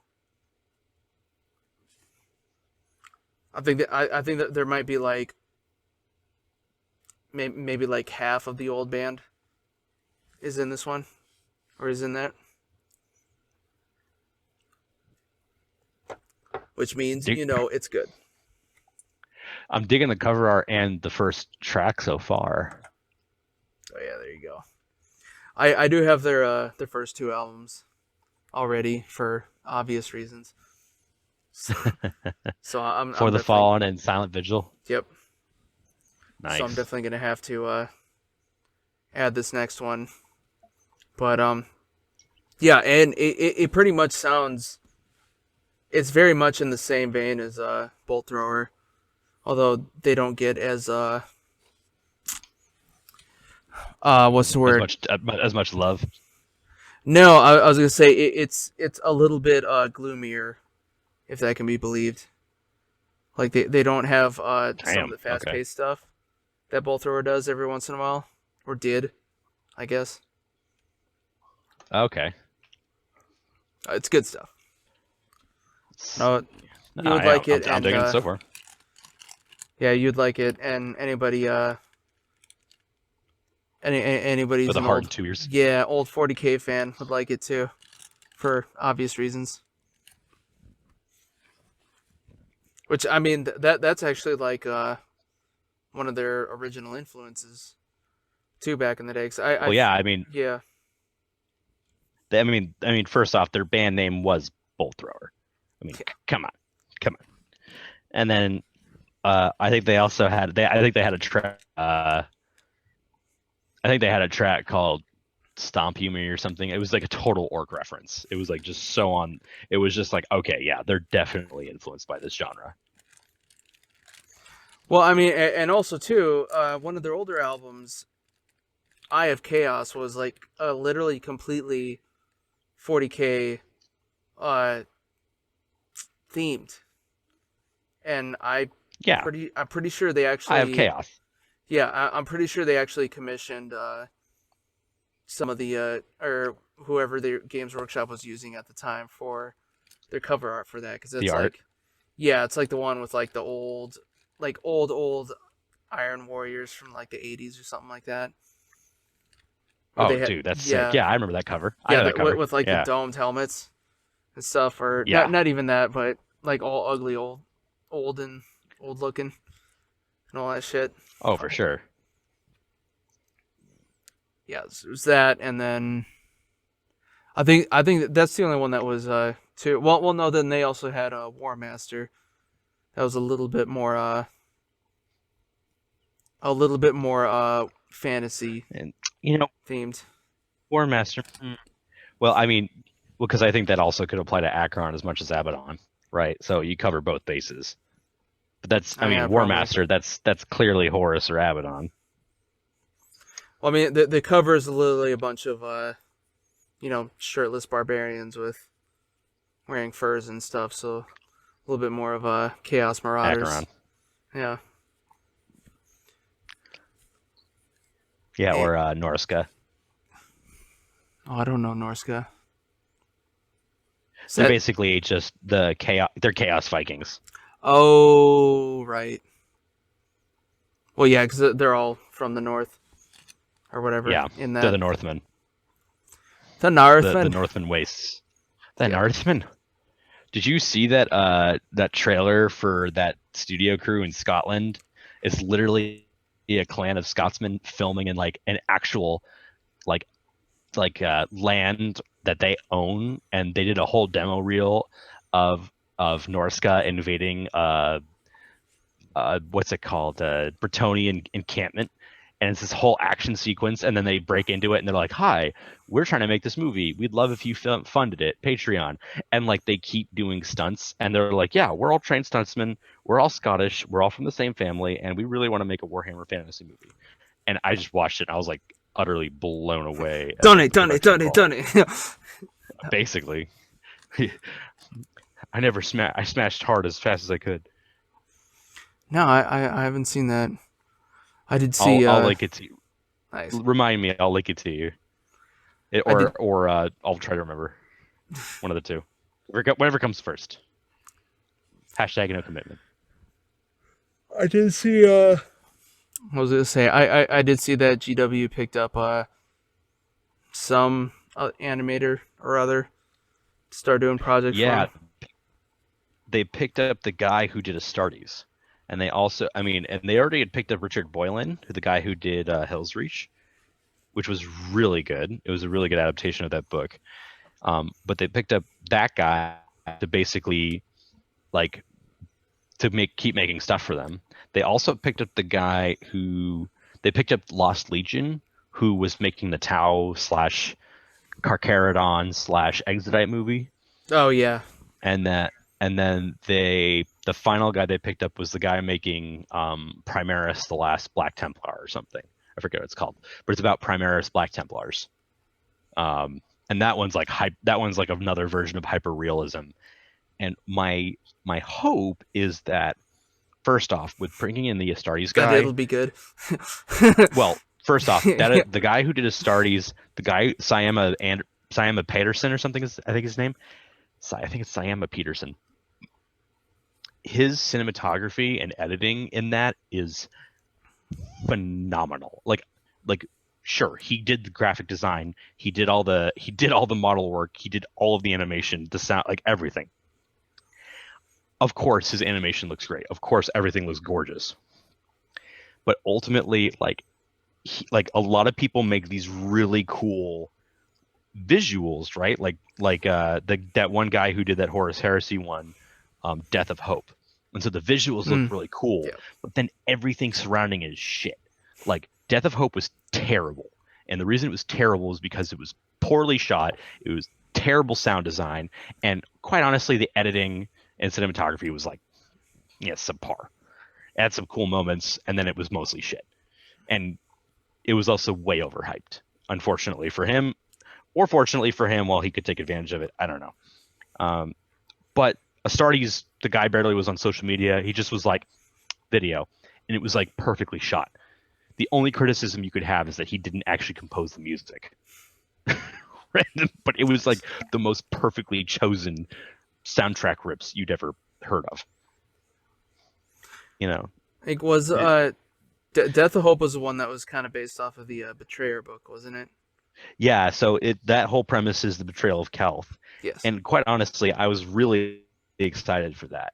I think that there might be like maybe like half of the old band is in this one, or is in that, which means it's good. I'm digging the cover art and the first track so far. Oh yeah, there you go. I do have their first two albums already for obvious reasons. So I'm For the Fallen and Silent Vigil. Yep. Nice. So I'm definitely gonna have to add this next one. But yeah, and it pretty much sounds. It's very much in the same vein as boltthrower, although they don't get as what's the word? As much love. No, I was gonna say it's a little bit gloomier, if that can be believed. Like they don't have some of the fast-paced stuff. that boltthrower does every once in a while, or did, I guess. Okay. It's good stuff. No, you No, would yeah, like it, I'm and digging it so far. yeah, you'd like it, and anybody anybody who's With a an hard old 2 years. yeah old 40K fan would like it too, for obvious reasons. Which I mean that's actually like one of their original influences too back in the day. 'Cause Well, yeah, I mean, yeah. first off, their band name was Boltthrower. I mean, come on. And then I think they also had I think they had a track. I think they had a track called Stomp You Me or something. It was like a total orc reference. It was like just so on. It was just like, okay, yeah, they're definitely influenced by this genre. Well, I mean, and also too, one of their older albums, Eye of Chaos, was like literally completely 40K uh, themed, and Yeah, I'm pretty sure they I have actually chaos. yeah I'm pretty sure they actually commissioned some of the or whoever their Games Workshop was using at the time for their cover art for that, because The it's art. like yeah, it's like the one with like the old Iron Warriors from like the 80s or something like that. Where Oh, they had dude, that's sick. yeah Yeah, I remember that cover. I yeah know that cover. with like the Yeah, domed helmets and stuff, or yeah. not even that, but like all ugly and old looking and all that shit. Oh, for sure. Yeah, it was that, and then I think that's the only one that was too well no, then they also had a War Master that was a little bit more fantasy And you know, themed. War Master. Well, I mean, because I think that also could apply to Akron as much as Abaddon, right? So you cover both bases. But that's, Oh I yeah, mean, War probably. Master. That's clearly Horus or Abaddon. Well, I mean, the cover is literally a bunch of shirtless barbarians with wearing furs and stuff. So a little bit more of Chaos Marauders. Acheron. Yeah. Yeah, And, or Norska. oh, I don't know Norska. Is They're that? basically just the chaos. They're Chaos Vikings. Oh, right. Well, yeah, because they're all from the north or whatever Yeah, in they're that. the Northmen. The The Northmen. Northman wastes. The Yeah. Northmen. Did you see that that trailer for that studio crew in Scotland? It's literally a clan of Scotsmen filming in like an actual like land that they own, and they did a whole demo reel of Norska invading what's it called, Bretonian encampment, and it's this whole action sequence, and then they break into it and they're like, hi, we're trying to make this movie, we'd love if you funded it, Patreon. And like they keep doing stunts, and they're like, yeah, we're all trained stuntsmen, we're all Scottish, we're all from the same family, and we really want to make a Warhammer fantasy movie. And I just watched it and I was like utterly blown away at Done the it, done it, production done it, done quality. it. Basically. I smashed hard as fast as I could. No, I haven't seen that. I did I'll see. I'll link it to you. Nice. Remind me, I'll link it to you. I did. Or I'll try to remember. One of the two. Whatever comes first. Hashtag no commitment. I did see. What was I gonna say? I did see that GW picked up some animator or other to start doing projects for Yeah, him. they picked up the guy who did Astartes. And they also, I mean, and they already had picked up Richard Boylan, the guy who did Hell's Reach, which was really good. It was a really good adaptation of that book. But they picked up that guy to basically like keep making stuff for them. They also picked up the guy who they picked up Lost Legion, who was making the Tau slash Carcharodon slash Exodite movie. Oh yeah. And then the final guy they picked up was the guy making Primaris the Last Black Templar or something. I forget what it's called, but it's about Primaris Black Templars. And that one's like another version of hyper realism. And my hope is that First off, with bringing in the Astartes That guy, it'll be good. well, first off, that the guy who did Astartes, the guy Siama Peterson or something is I think his name. I think it's Siama Peterson. His cinematography and editing in that is phenomenal. Like sure, he did the graphic design, he did all the model work, he did all of the animation, the sound, like everything. Of course, his animation looks great. Of course, everything looks gorgeous. But ultimately, like a lot of people make these really cool visuals, right? That one guy who did that Horus Heresy one, Death of Hope. And so the visuals look really cool, Yeah. but then everything surrounding it is shit. Like Death of Hope was terrible. And the reason it was terrible is because it was poorly shot, it was terrible sound design, and quite honestly, the editing and cinematography was like, yeah, subpar. It had some cool moments, and then it was mostly shit. And it was also way overhyped, unfortunately for him, or fortunately for him, while he could take advantage of it. I don't know. But Astartes, the guy barely was on social media. He just was like, video. And it was like perfectly shot. The only criticism you could have is that he didn't actually compose the music. But it was like the most perfectly chosen soundtrack rips you'd ever heard of. You know? It was Death of Hope was the one that was kind of based off of the Betrayer book, wasn't it? Yeah, so that whole premise is the betrayal of Kelth. Yes. And quite honestly, I was really excited for that.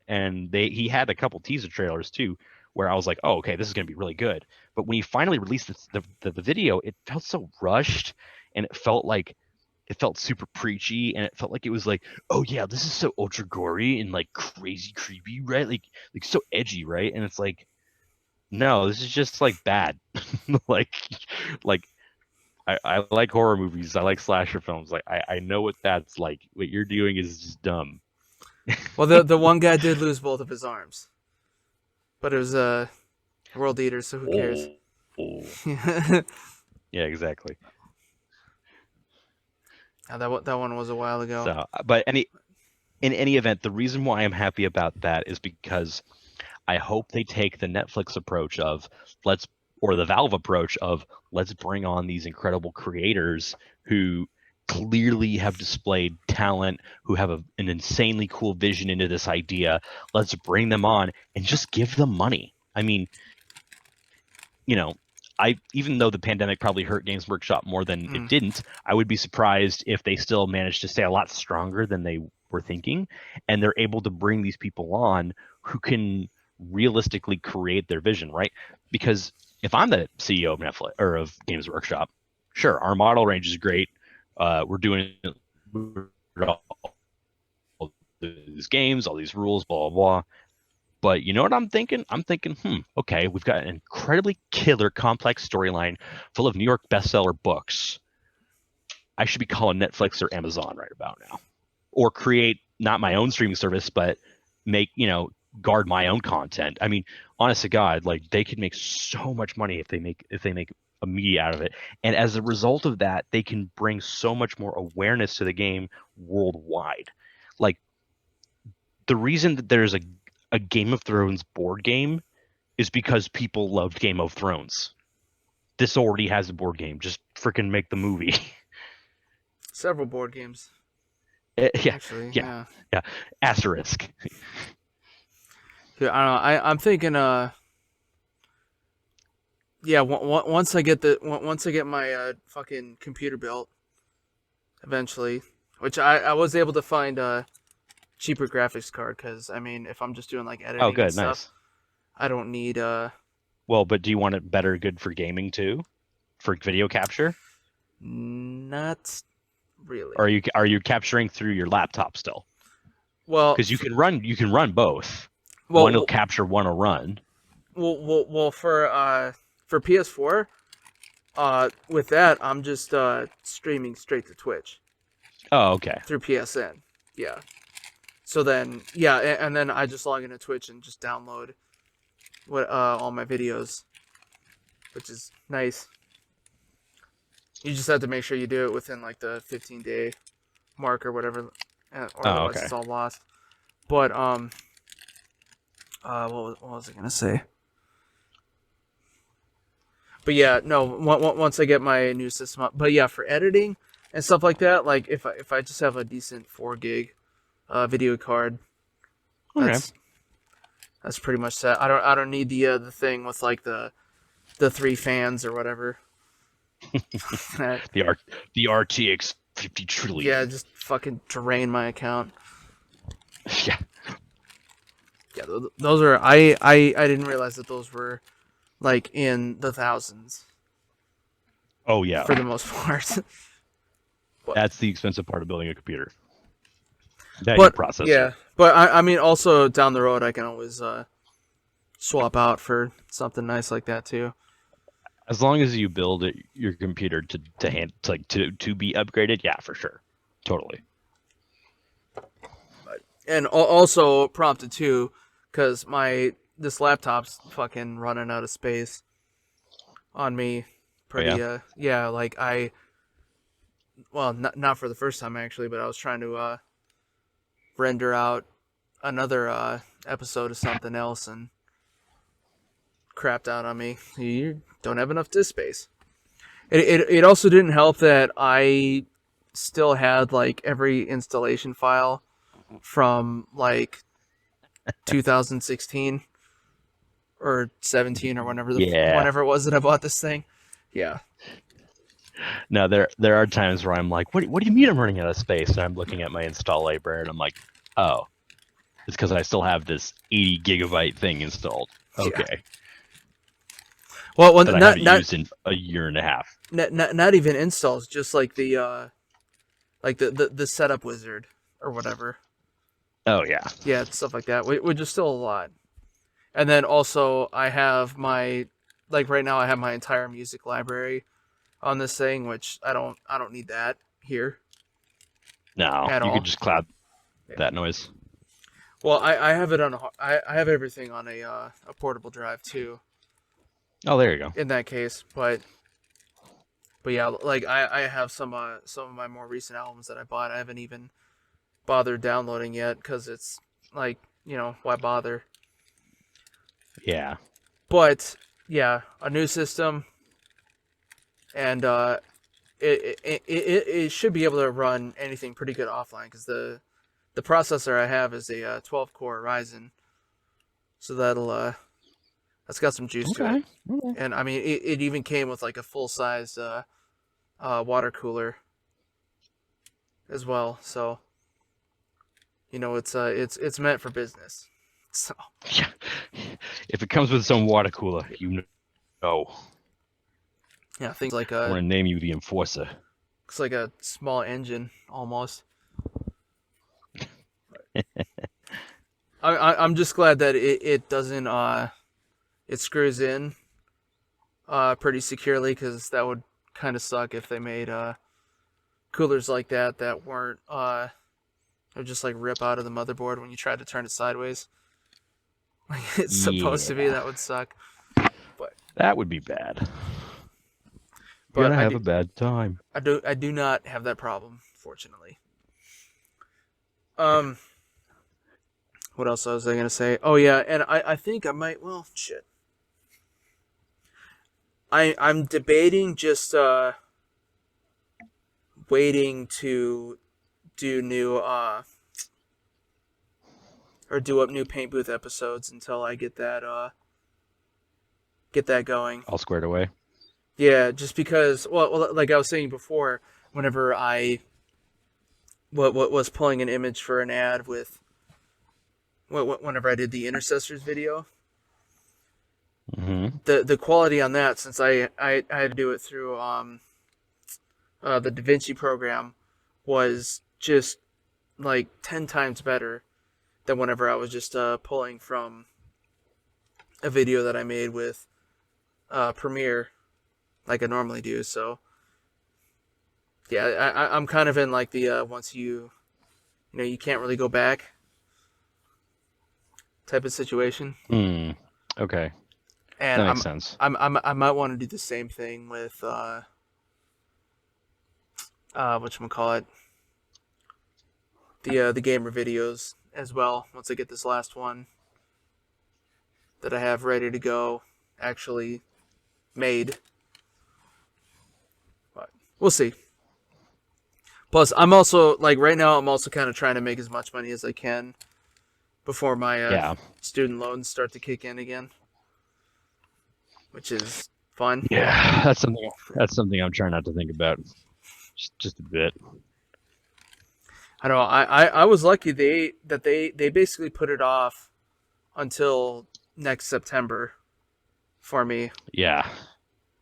And he had a couple teaser trailers too, where I was like, oh, okay, this is going to be really good. But when he finally released the video, it felt so rushed, and it felt super preachy, and it felt like it was like, oh yeah, this is so ultra gory and like crazy creepy, right? Like so edgy, right? And it's like, no, this is just like bad. like I like horror movies. I like slasher films. Like I know what that's like. What you're doing is just dumb. Well, the one guy did lose both of his arms, but it was a world eater, so who cares? Oh. Yeah, exactly. That one was a while ago. So, but in any event, the reason why I'm happy about that is because I hope they take the Netflix approach of or the Valve approach of let's bring on these incredible creators who clearly have displayed talent, who have an insanely cool vision into this idea. Let's bring them on and just give them money. I mean, even though the pandemic probably hurt Games Workshop more than it didn't, I would be surprised if they still managed to stay a lot stronger than they were thinking, and they're able to bring these people on who can realistically create their vision, right? Because if I'm the CEO of Netflix or of Games Workshop, sure, our model range is great. We're doing all these games, all these rules, blah blah blah. But you know what I'm thinking? I'm thinking, okay, we've got an incredibly killer, complex storyline full of New York bestseller books. I should be calling Netflix or Amazon right about now. Or create not my own streaming service, but guard my own content. I mean, honest to God, like they could make so much money if they make a media out of it. And as a result of that, they can bring so much more awareness to the game worldwide. Like the reason that there's a Game of Thrones board game is because people loved Game of Thrones. This already has a board game. Just freaking make the movie. Several board games. Yeah, Actually, yeah. Asterisk. Yeah, I don't know. I'm thinking. Yeah. Once I get my fucking computer built, eventually, which I was able to find a cheaper graphics card because I mean, if I'm just doing like editing Oh, good, and stuff, nice. I don't need Well, but do you want it good for gaming too, for video capture? Not really. Or are you capturing through your laptop still? Well, Because you can run both. One will capture, one will run. Well, for PS4, with that I'm just streaming straight to Twitch. Oh, okay. Through PSN, yeah. So then, yeah, and then I just log into Twitch and just download all my videos, which is nice. You just have to make sure you do it within like the 15-day mark or whatever, or otherwise it's all lost. But what was I gonna say? But yeah, no. Once I get my new system up, but yeah, for editing and stuff like that, like if I just have a decent 4 gig video card, Okay. that's pretty much set. I don't need the thing with like the 3 fans or whatever. That, The RTX 50 yeah, trillion. just fucking drain my account. Yeah. Yeah, those are I didn't realize that those were like in the thousands Oh yeah. for the most part. That's the expensive part of building a computer. That your But processor. yeah, but I mean also down the road I can always swap out for something nice like that too. As long as you build your computer to be upgraded, yeah, for sure. Totally. And also prompted too, because this laptop's fucking running out of space on me. Oh yeah. Pretty yeah, like well not for the first time actually, but I was trying to render out another episode of something else and crapped out on me. You don't have enough disk space. It also didn't help that I still had like every installation file from like 2016 or 17 or Yeah. whenever it was that I bought this thing. Yeah. Now there are times where I'm like, what do you mean I'm running out of space? And I'm looking at my install library and I'm like, oh, it's because I still have this 80 gigabyte thing installed. Okay. Yeah. Well, That I haven't used in a year and a half. not even installs, just like the the setup wizard or whatever. Oh yeah. Yeah, stuff like that, which is still a lot. And then also I have right now I have my entire music library on this thing, which I don't need that here No, at you could all. just cloud Yeah. that noise. Well, I have it on I have everything on a portable drive too. Oh, there you go. In that case, but yeah, like I have some of my more recent albums that I bought. I haven't even bothered downloading yet because it's like why bother? Yeah. But yeah, a new system and it should be able to run anything pretty good offline because the processor I have is a 12 core Ryzen, so that's got some juice to it. Okay. And I mean, it even came with like a full size water cooler as well. So it's meant for business. So Yeah. If it comes with its own water cooler, you know. yeah, things like I'm gonna name you the Enforcer. looks like a small engine almost. I'm just glad that it doesn't it screws in pretty securely because that would kind of suck if they made coolers like that weren't would just like rip out of the motherboard when you try to turn it sideways. Like it's supposed to be. Yeah. That would suck. But That would be bad. You're gonna have a bad time. I do not have that problem, fortunately. Um, what else was I gonna say? Oh yeah, and I think I might. Well, shit. I'm debating just waiting to do new or do up new paint booth episodes until I get that going. All squared away. Yeah, just because well like I was saying before, whenever I what was pulling an image for an ad with whenever I did the intercessors video, Mm-hmm. the quality on that, since I had to do it through the DaVinci program, was just like 10 times better than whenever I was just pulling from a video that I made with Premiere like I normally do. So yeah, I'm kind of in like the once you you can't really go back type of situation. Okay. And That makes sense. I might want to do the same thing with whatchamacallit, the gamer videos as well once I get this last one that I have ready to go actually made. But we'll see. Plus, I'm also like right now. I'm also kind of trying to make as much money as I can before my student loans start to kick in again, which is fun. Yeah, that's something I'm trying not to think about. Just a bit. I know. I was lucky they basically put it off until next September for me, Yeah.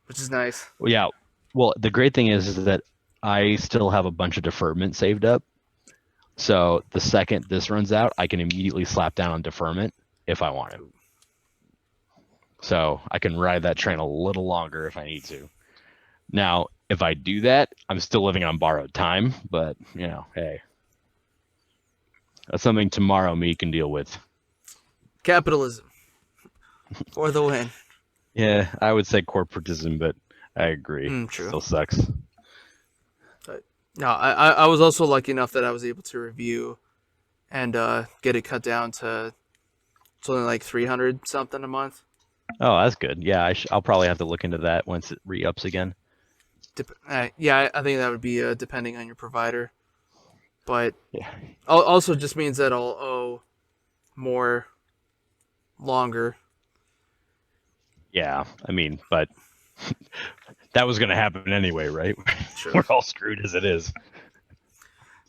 which is nice. Well, yeah. Well, the great thing is that I still have a bunch of deferment saved up. So the second this runs out, I can immediately slap down on deferment if I want to. So I can ride that train a little longer if I need to. Now, if I do that, I'm still living on borrowed time, but hey, that's something tomorrow me can deal with. Capitalism for the win. Yeah, I would say corporatism, but I agree. True. Still sucks. But no, I was also lucky enough that I was able to review and get it cut down to something like 300 something a month. Oh, that's good. Yeah, I'll probably have to look into that once it re-ups again. Yeah, I think that would be depending on your provider. But yeah, also just means that I'll owe more longer. Yeah, I mean, but that was going to happen anyway, right? Sure. We're all screwed as it is.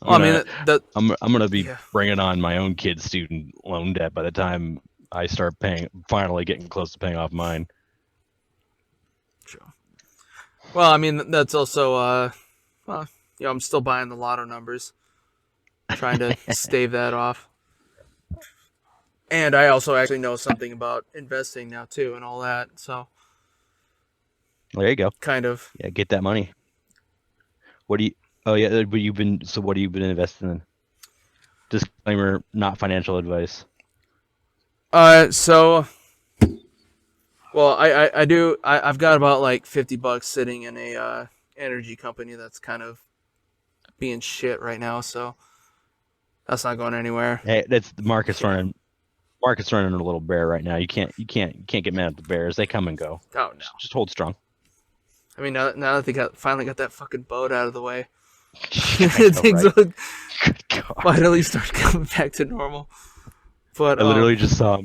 I'm going to be bringing on my own kid's student loan debt by the time I start finally getting close to paying off mine. Sure. Well, I mean, that's also, I'm still buying the lotto numbers, trying to stave that off. And I also actually know something about investing now too, and all that. So there you go. Kind of. Yeah, get that money. What do you? Oh yeah, what have you been investing in? Disclaimer: not financial advice. Well, I do. I've got about like $50 sitting in a energy company that's kind of being shit right now. So that's not going anywhere. Hey, that's the market's running. Market's running a little bear right now. You can't get mad at the bears. They come and go. Oh no. Just hold strong. I mean, now that they finally got that fucking boat out of the way, things will finally start coming back to normal. But I literally just saw a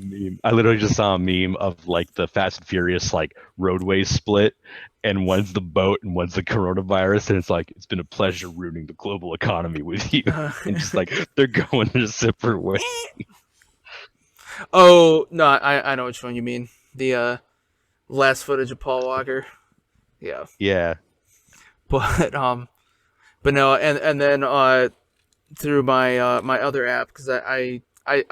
meme. Of like the Fast and Furious like roadway split, and one's the boat and one's the coronavirus, and it's like it's been a pleasure rooting the global economy with you, and just like they're going in a separate way. Oh no, I know which one you mean. The last footage of Paul Walker. Yeah. Yeah. But no, and then through my my other app, because I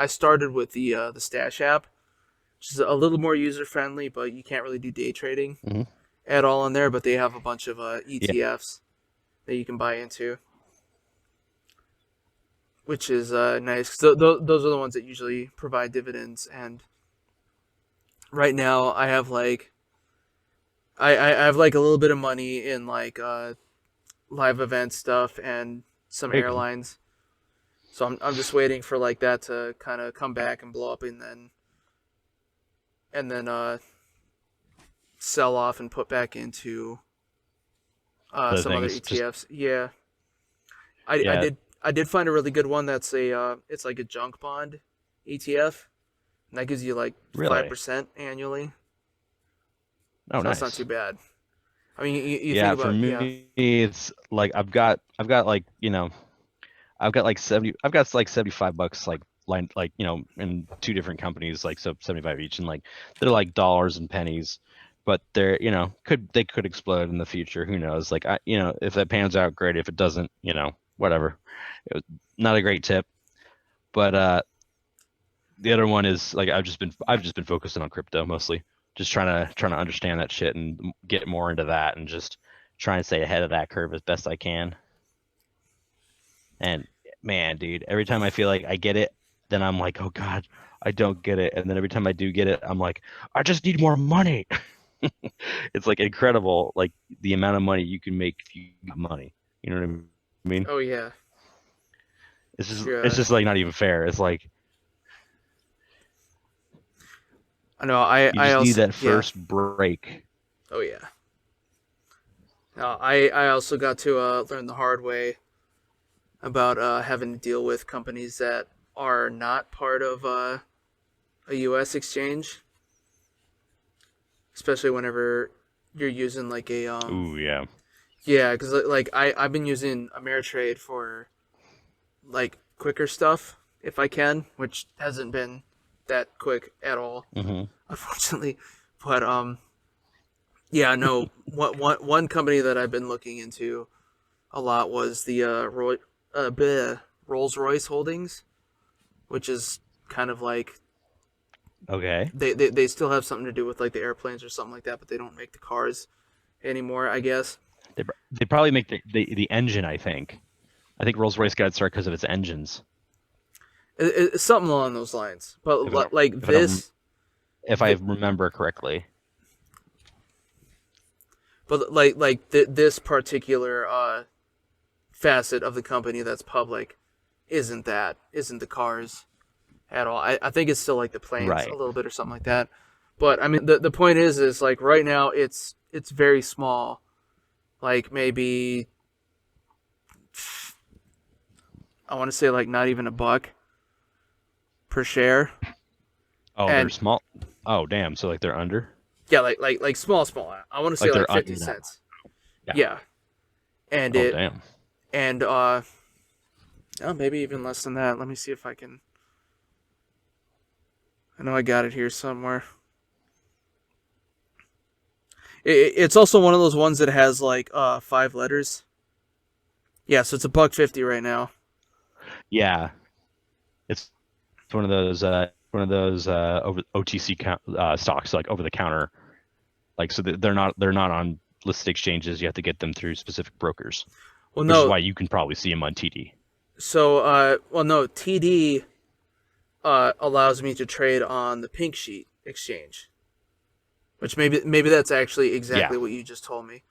started with the Stash app, which is a little more user friendly, but you can't really do day trading at all in there. But they have a bunch of ETFs that you can buy into, which is nice. So those are the ones that usually provide dividends. And right now, I have like I have like a little bit of money in like live event stuff and some airlines. So I'm just waiting for like that to kind of come back and blow up, and then sell off and put back into some other ETFs. Yeah. I did find a really good one that's it's like a junk bond ETF, and that gives you like 5% annually. Oh, so nice. That's not too bad. I mean, you think about, for me, it's like I've got like I've got like $75 like in two different companies, like so 75 each, and like they're like dollars and pennies, but they're they could explode in the future. Who knows? Like if that pans out, great. If it doesn't, whatever. It was not a great tip, but the other one is like I've just been focusing on crypto mostly, just trying to understand that shit and get more into that and just try and stay ahead of that curve as best I can. And man, dude, every time I feel like I get it, then I'm like, oh God, I don't get it. And then every time I do get it, I'm like, I just need more money. It's like incredible, like the amount of money you can make if you got money. You know what I mean? Oh yeah. It's just like not even fair. It's like I know. You I just need also that yeah. first break. Oh yeah. I also got to learn the hard way about having to deal with companies that are not part of a U.S. exchange, especially whenever you're using like a Ooh, yeah. yeah, because like I've been using Ameritrade for like quicker stuff if I can, which hasn't been that quick at all, Hmm. unfortunately. But yeah, no, one company that I've been looking into a lot was the Rolls Royce Holdings, which is kind of like Okay. they still have something to do with like the airplanes or something like that, but they don't make the cars anymore, I guess. They probably make the engine. I think Rolls Royce got its start because of its engines. It's something along those lines. But If I don't, like if I don't, this, if I remember correctly. but this particular facet of the company that's public isn't the cars at all. I think it's still like the planes a Right. little bit or something like that. But I mean the point is like right now it's very small. Like maybe I want to say like not even a buck per share. Oh, they're And small. Oh, damn. So like they're under. yeah, like small. I want to say Like like they're 50 under that. cents. Yeah. Yeah. And Oh, it damn. and oh, maybe even less than that. Let me see if I can. I know I got it here somewhere. It's also one of those ones that has like 5 letters. Yeah, so it's a buck 50 right now. Yeah. It's one of those over OTC stocks, like over the counter. Like so they're not on listed exchanges. You have to get them through specific brokers, Well, which is no. why you can probably see them on TD. So well, no. TD allows me to trade on the Pink Sheet exchange, which maybe that's actually Yeah. exactly what you just told me.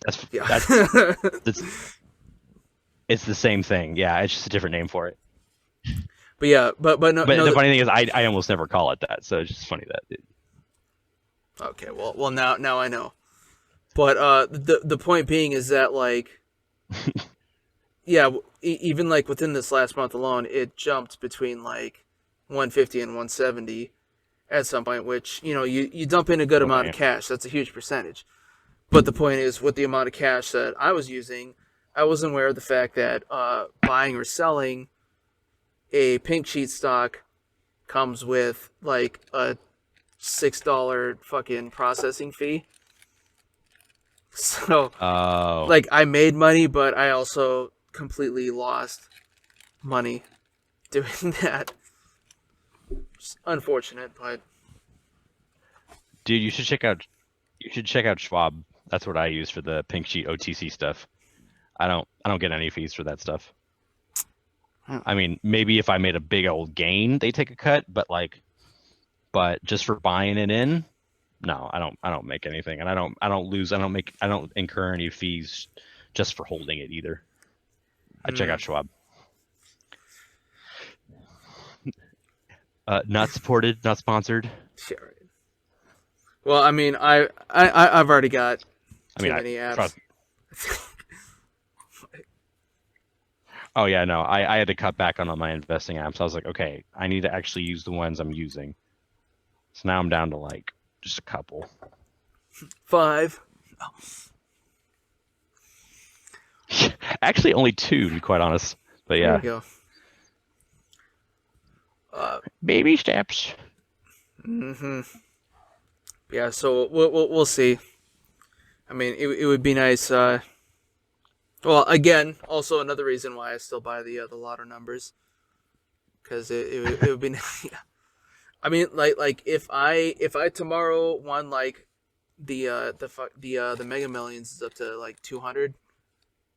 That's Yeah. that's that's it's the same thing. Yeah, it's just a different name for it. But yeah, but no But no. the funny thing is, I almost never call it that. So it's just funny that. Okay, well now I know. But the point being is that like yeah, even like within this last month alone, it jumped between like 150 and 170 at some point. Which you dump in a good Oh amount of damn. cash. That's a huge percentage. But the point is, with the amount of cash that I was using, I wasn't aware of the fact that buying or selling a pink sheet stock comes with like a $6 fucking processing fee. So Oh, like I made money, but I also completely lost money doing that. It's unfortunate, but dude, you should check out Schwab. That's what I use for the pink sheet OTC stuff. I don't get any fees for that stuff. I mean, maybe if I made a big old gain, they take a cut, but just for buying it in, no, I don't make anything, and I don't incur any fees just for holding it either. I check out Schwab. Not supported, not sponsored. yeah, right. Well, I mean, I've already got I mean, too I many apps. trust. Oh yeah, no, I had to cut back on all my investing apps. I was like, okay, I need to actually use the ones I'm using. So now I'm down to like just a couple. 5. Actually, only two to be quite honest. But There you yeah, go. baby steps. Mm-hmm. Yeah, so we'll see. I mean, it would be nice. Well, again, also another reason why I still buy the lotto numbers because it would be. I mean, like if I tomorrow won like the Mega Millions is up to like 200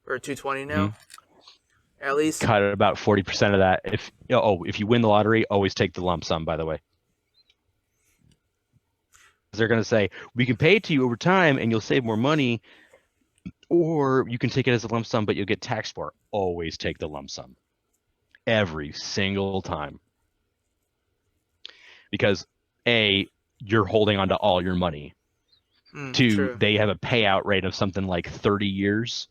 or 220 now Hmm. at least. Cut about 40% of that. If you win the lottery, always take the lump sum. By the way, they're gonna say we can pay it to you over time and you'll save more money, or you can take it as a lump sum, but you'll get taxed for it. Always take the lump sum every single time because you're holding on to all your money. Two, True. they have a payout rate of something like 30 years.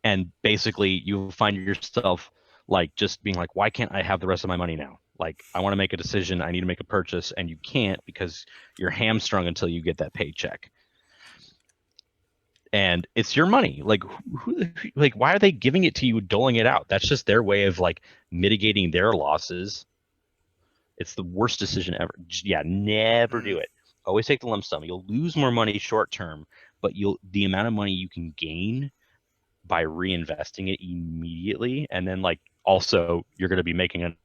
And basically you find yourself like just being like, why can't I have the rest of my money now? Like, I want to make a decision, I need to make a purchase, and you can't because you're hamstrung until you get that paycheck. And it's your money. Like, like, why are they giving it to you, doling it out? That's just their way of like mitigating their losses. It's the worst decision ever. Yeah, never do it. Always take the lump sum. You'll lose more money short term, but the amount of money you can gain by reinvesting it immediately, and then like also you're going to be making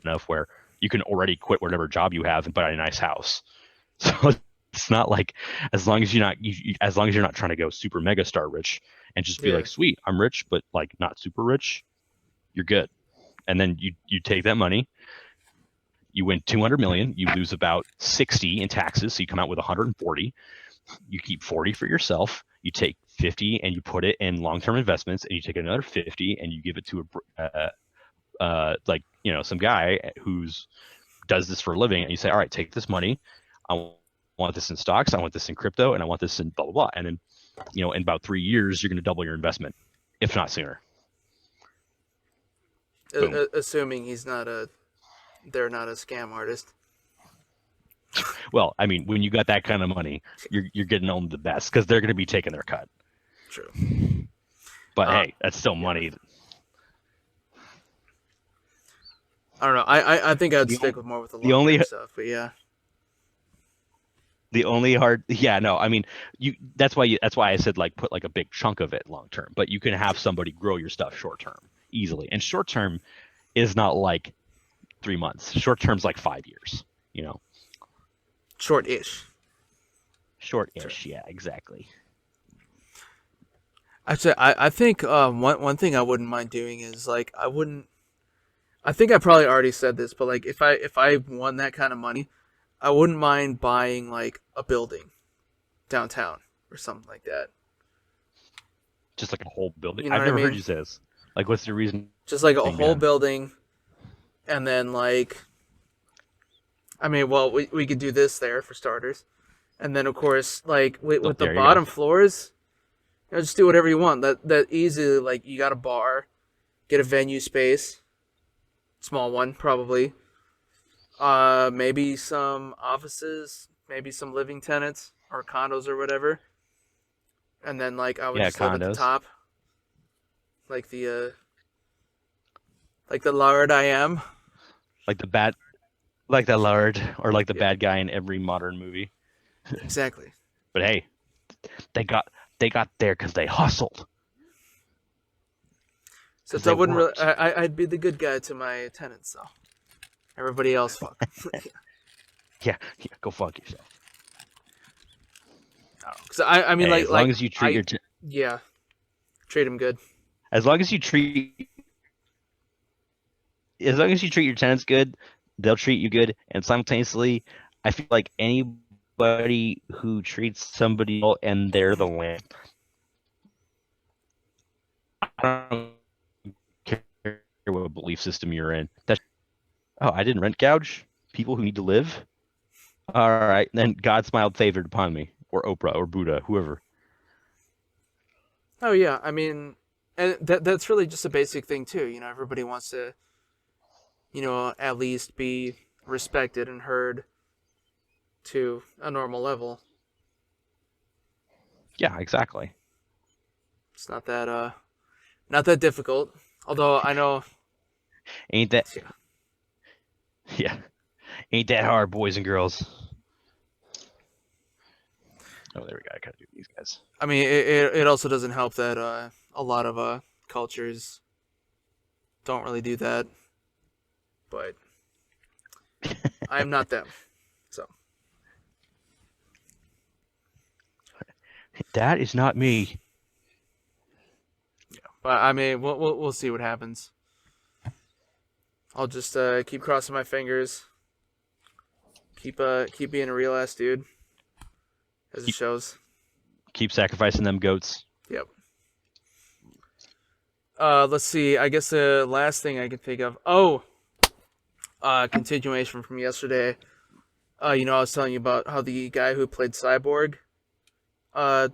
enough where you can already quit whatever job you have and buy a nice house. So it's not like, as long as you're not trying to go super mega star rich and just be like, sweet, I'm rich but like not super rich, you're good. And then you take that money, you win 200 million, you lose about 60 in taxes, so you come out with 140. You keep 40 for yourself, you take 50 and you put it in long-term investments, and you take another 50 and you give it to like, you know, some guy who's does this for a living, and you say, all right, take this money, I want this in stocks, I want this in crypto, and I want this in blah blah blah. And then, you know, in about 3 years you're going to double your investment, if not sooner. Assuming they're not a scam artist. Well, I mean, when you got that kind of money, you're getting only the best, because they're going to be taking their cut. True. But hey, that's still money. I don't know. I think I'd stick with more with the long-term stuff, but yeah. The only hard, yeah, no, I mean, that's why I said like put like a big chunk of it long term, but you can have somebody grow your stuff short term easily. And short term is not like 3 months. Short term's like 5 years, you know. Short-ish. Sure. Yeah, exactly. Actually, I think one thing I wouldn't mind doing is like I think I probably already said this, but like if I won that kind of money, I wouldn't mind buying like a building downtown or something like that. Just like a whole building. You know I've what never I mean? heard you say this. Like, what's the reason? Just like a whole building, and then like, I mean, well, we could do this there for starters, and then of course like with the bottom floors, you know, just do whatever you want. That easily, like, you got a bar, get a venue space, small one probably. Maybe some offices, maybe some living tenants or condos or whatever. And then like I would just live at the top, like the Lord I am, like the Lord, or like the bad guy in every modern movie. Exactly. But hey, they got there because they hustled. So I wouldn't really, I'd be the good guy to my tenants though. Everybody else, fuck. yeah, go fuck yourself. Because I mean, hey, as long as you treat treat them good. As long as you treat your tenants good, they'll treat you good. And simultaneously, I feel like anybody who treats somebody well and they're the land, I don't care what belief system you're in. I didn't rent gouge people who need to live. All right, then God smiled favored upon me, or Oprah, or Buddha, whoever. Oh yeah, I mean, and that's really just a basic thing too. You know, everybody wants to, you know, at least be respected and heard to a normal level. Yeah, exactly. It's not that difficult. Although I know, ain't that? Yeah, ain't that hard, boys and girls? Oh, there we go. I gotta do these guys. I mean, it also doesn't help that a lot of cultures don't really do that. But I am not them, so that is not me. Yeah, but I mean, we'll see what happens. I'll just keep crossing my fingers. Keep being a real ass dude, as it shows. Keep sacrificing them goats. Yep. Let's see. I guess the last thing I can think of. Oh, continuation from yesterday. I was telling you about how the guy who played Cyborg, uh,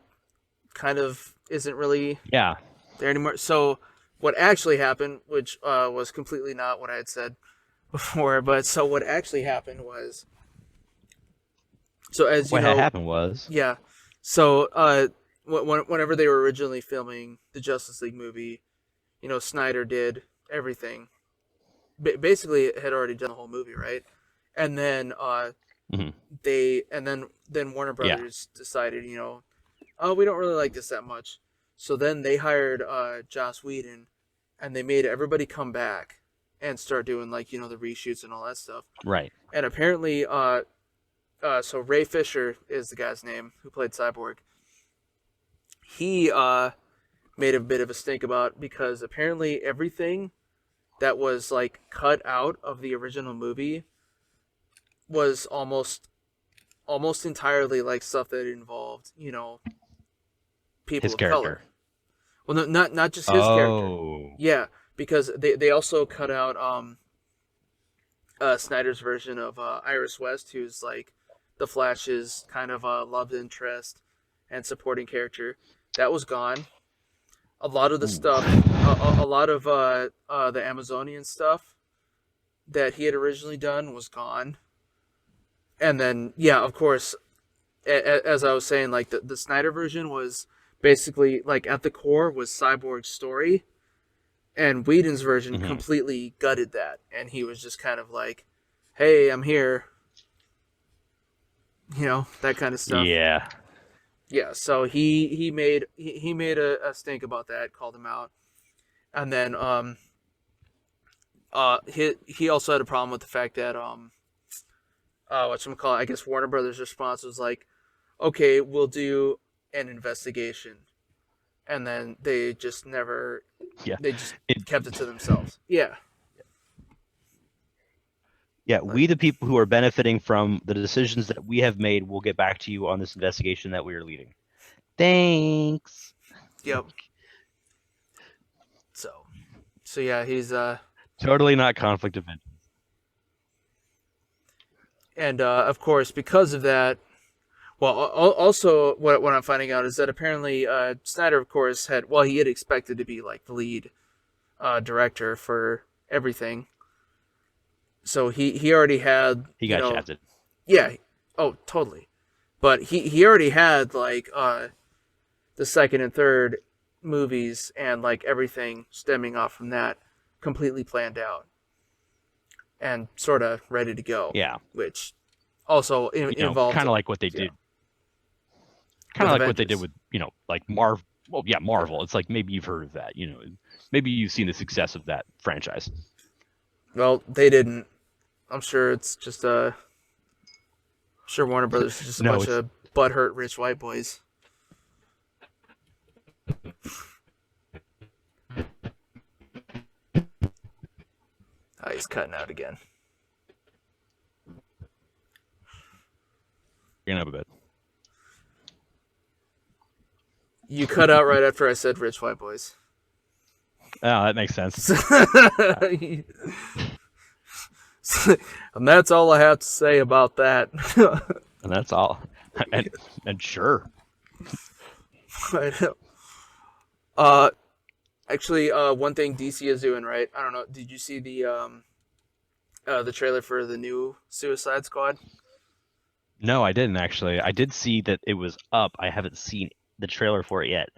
kind of isn't really Yeah. there anymore. So what actually happened, which was completely not what I had said before, but so what actually happened was, so as you What had know, happened was, yeah. So whenever they were originally filming the Justice League movie, Snyder did everything. Basically, it had already done the whole movie, right? And then mhm, then Warner yeah, Brothers decided, oh, we don't really like this that much. So then they hired Joss Whedon, and they made everybody come back and start doing like the reshoots and all that stuff. right. And apparently, so Ray Fisher is the guy's name who played Cyborg. He made a bit of a stink about it because apparently everything that was like cut out of the original movie was almost entirely like stuff that involved people His of color. character. Well, no, not just his character. Oh, Yeah, because they also cut out Snyder's version of Iris West, who's like the Flash's kind of love interest and supporting character. That was gone. A lot of the stuff, a lot of the Amazonian stuff that he had originally done was gone. And then, yeah, of course, as I was saying, like the Snyder version was basically like at the core was Cyborg's story, and Whedon's version mhm, completely gutted that, and he was just kind of like, "Hey, I'm here," that kind of stuff. yeah, Yeah, so he made a stink about that, called him out, and then he also had a problem with the fact that whatchamacallit, I guess Warner Brothers' response was like, okay, we'll do an investigation. And then they just never, yeah. they just It, kept it to themselves. Yeah. yeah, Like, we the people who are benefiting from the decisions that we have made will get back to you on this investigation that we are leading. Thanks. yep. So, so yeah, he's, Totally not conflict of interest. and of course, because of that, well, also what I'm finding out is that apparently Snyder, of course, he had expected to be like the lead director for everything. So he already had, He got shafted. yeah, oh, totally. But he already had like the second and third movies and like everything stemming off from that completely planned out and sort of ready to go. Yeah, Which also involved kind of like what they did. Kind with of like what they did Avengers. with like Marvel. Well, yeah, Marvel. It's like maybe you've heard of that. Maybe you've seen the success of that franchise. Well, they didn't. I'm sure it's just sure Warner Brothers is just a No, bunch it's of butthurt rich white boys. Oh, he's cutting out again. you're gonna have a bit. You cut out right after I said rich white boys. Oh, that makes sense. And that's all I have to say about that. And that's all. And sure. uh, actually, one thing DC is doing right. I don't know. Did you see the trailer for the new Suicide Squad? No, I didn't actually. I did see that it was up. I haven't seen the trailer for it yet.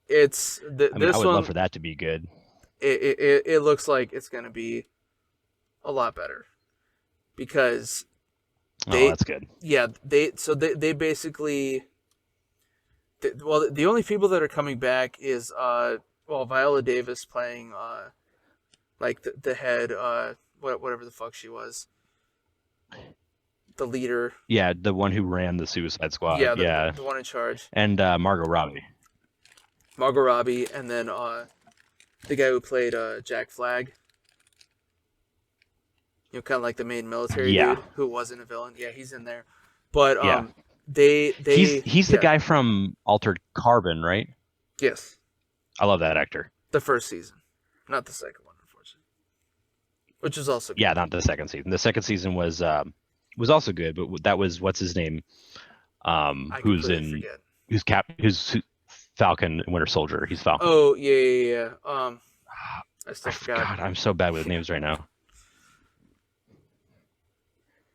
It's I mean, this I would one. love for that to be good. It looks like it's gonna be a lot better because Oh, that's good. they basically the only people that are coming back is Viola Davis playing like the head whatever the fuck she was, the leader. Yeah, the one who ran the Suicide Squad. Yeah, Yeah. the one in charge. And Margot Robbie. Margot Robbie, and then the guy who played Jack Flag. Kind of like the main military dude who wasn't a villain. Yeah, he's in there. But Yeah. he's the guy from Altered Carbon, right? Yes, I love that actor. the first season, not the second one, unfortunately. Which is also good. Yeah, not the second season. The second season was was also good, but that was what's his name? I Who's completely in forget. who's Falcon and Winter Soldier. He's Falcon. Oh yeah. I still forgot. God, I'm so bad with names right now.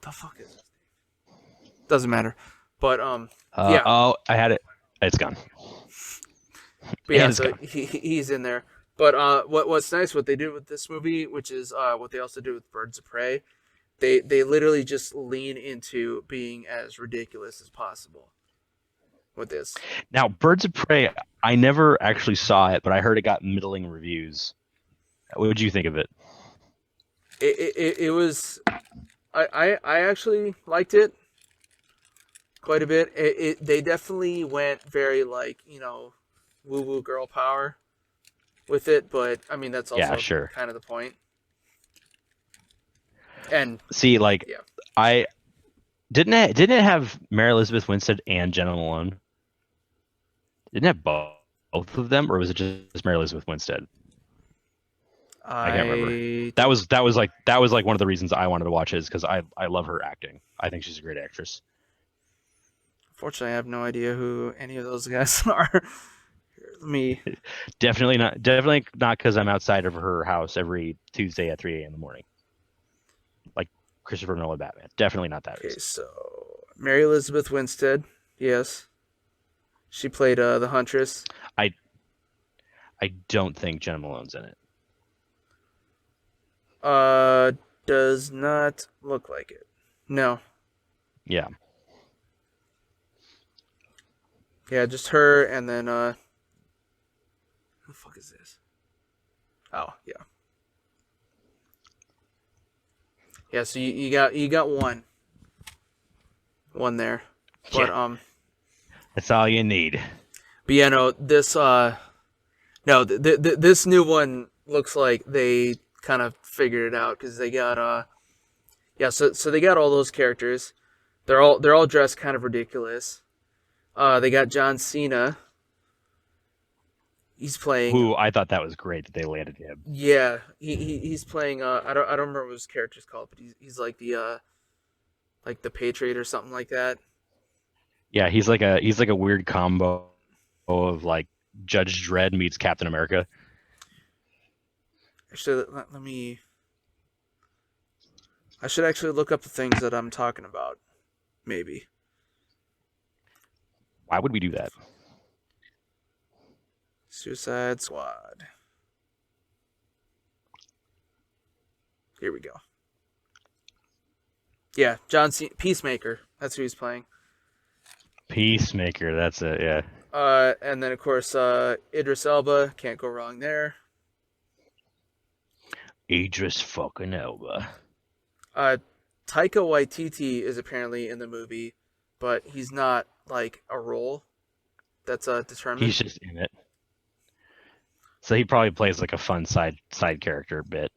The fuck is his name? Doesn't matter. But yeah. Oh, I had it. It's gone. But yeah, And it's so gone. he's in there. But what's nice, what they did with this movie, which is what they also did with Birds of Prey, they literally just lean into being as ridiculous as possible with this. Now, Birds of Prey, I never actually saw it, but I heard it got middling reviews. What did you think of it? It was I actually liked it quite a bit. They definitely went very like woo woo girl power with it, but I mean that's Yeah, also sure. kind of the point. And See, like, yeah. I didn't it have Mary Elizabeth Winstead and Jenna Malone? Didn't it have both of them, or was it just Mary Elizabeth Winstead? I can't remember. That was like one of the reasons I wanted to watch it, is because I love her acting. I think she's a great actress. Fortunately, I have no idea who any of those guys are. Here, let me. Definitely not because I'm outside of her house every Tuesday at 3 a.m. in the morning. Like Christopher Nolan Batman. Definitely not that Okay, reason. so Mary Elizabeth Winstead, yes, she played the Huntress. I don't think Jenna Malone's in it. Does not look like it. No. Yeah. Yeah, just her, and then who the fuck is this? Oh yeah. Yeah, so you got one there, but That's all you need. but yeah, no, this no, this new one looks like they kind of figured it out because they got yeah, so they got all those characters. They're all dressed kind of ridiculous. They got John Cena. He's playing. Who I thought that was great that they landed him. Yeah, he's playing. I don't remember what his character's called, but he's like the Patriot or something like that. Yeah, he's like a weird combo of like Judge Dredd meets Captain America. Actually, let me. I should actually look up the things that I'm talking about. Maybe. Why would we do that? Suicide Squad. Here we go. Yeah, John C. Peacemaker. That's who he's playing. Peacemaker, that's it, yeah. And then of course Idris Elba. Can't go wrong there. Idris fucking Elba. Taika Waititi is apparently in the movie, but he's not like a role that's determined. He's just in it. So he probably plays like a fun side character bit.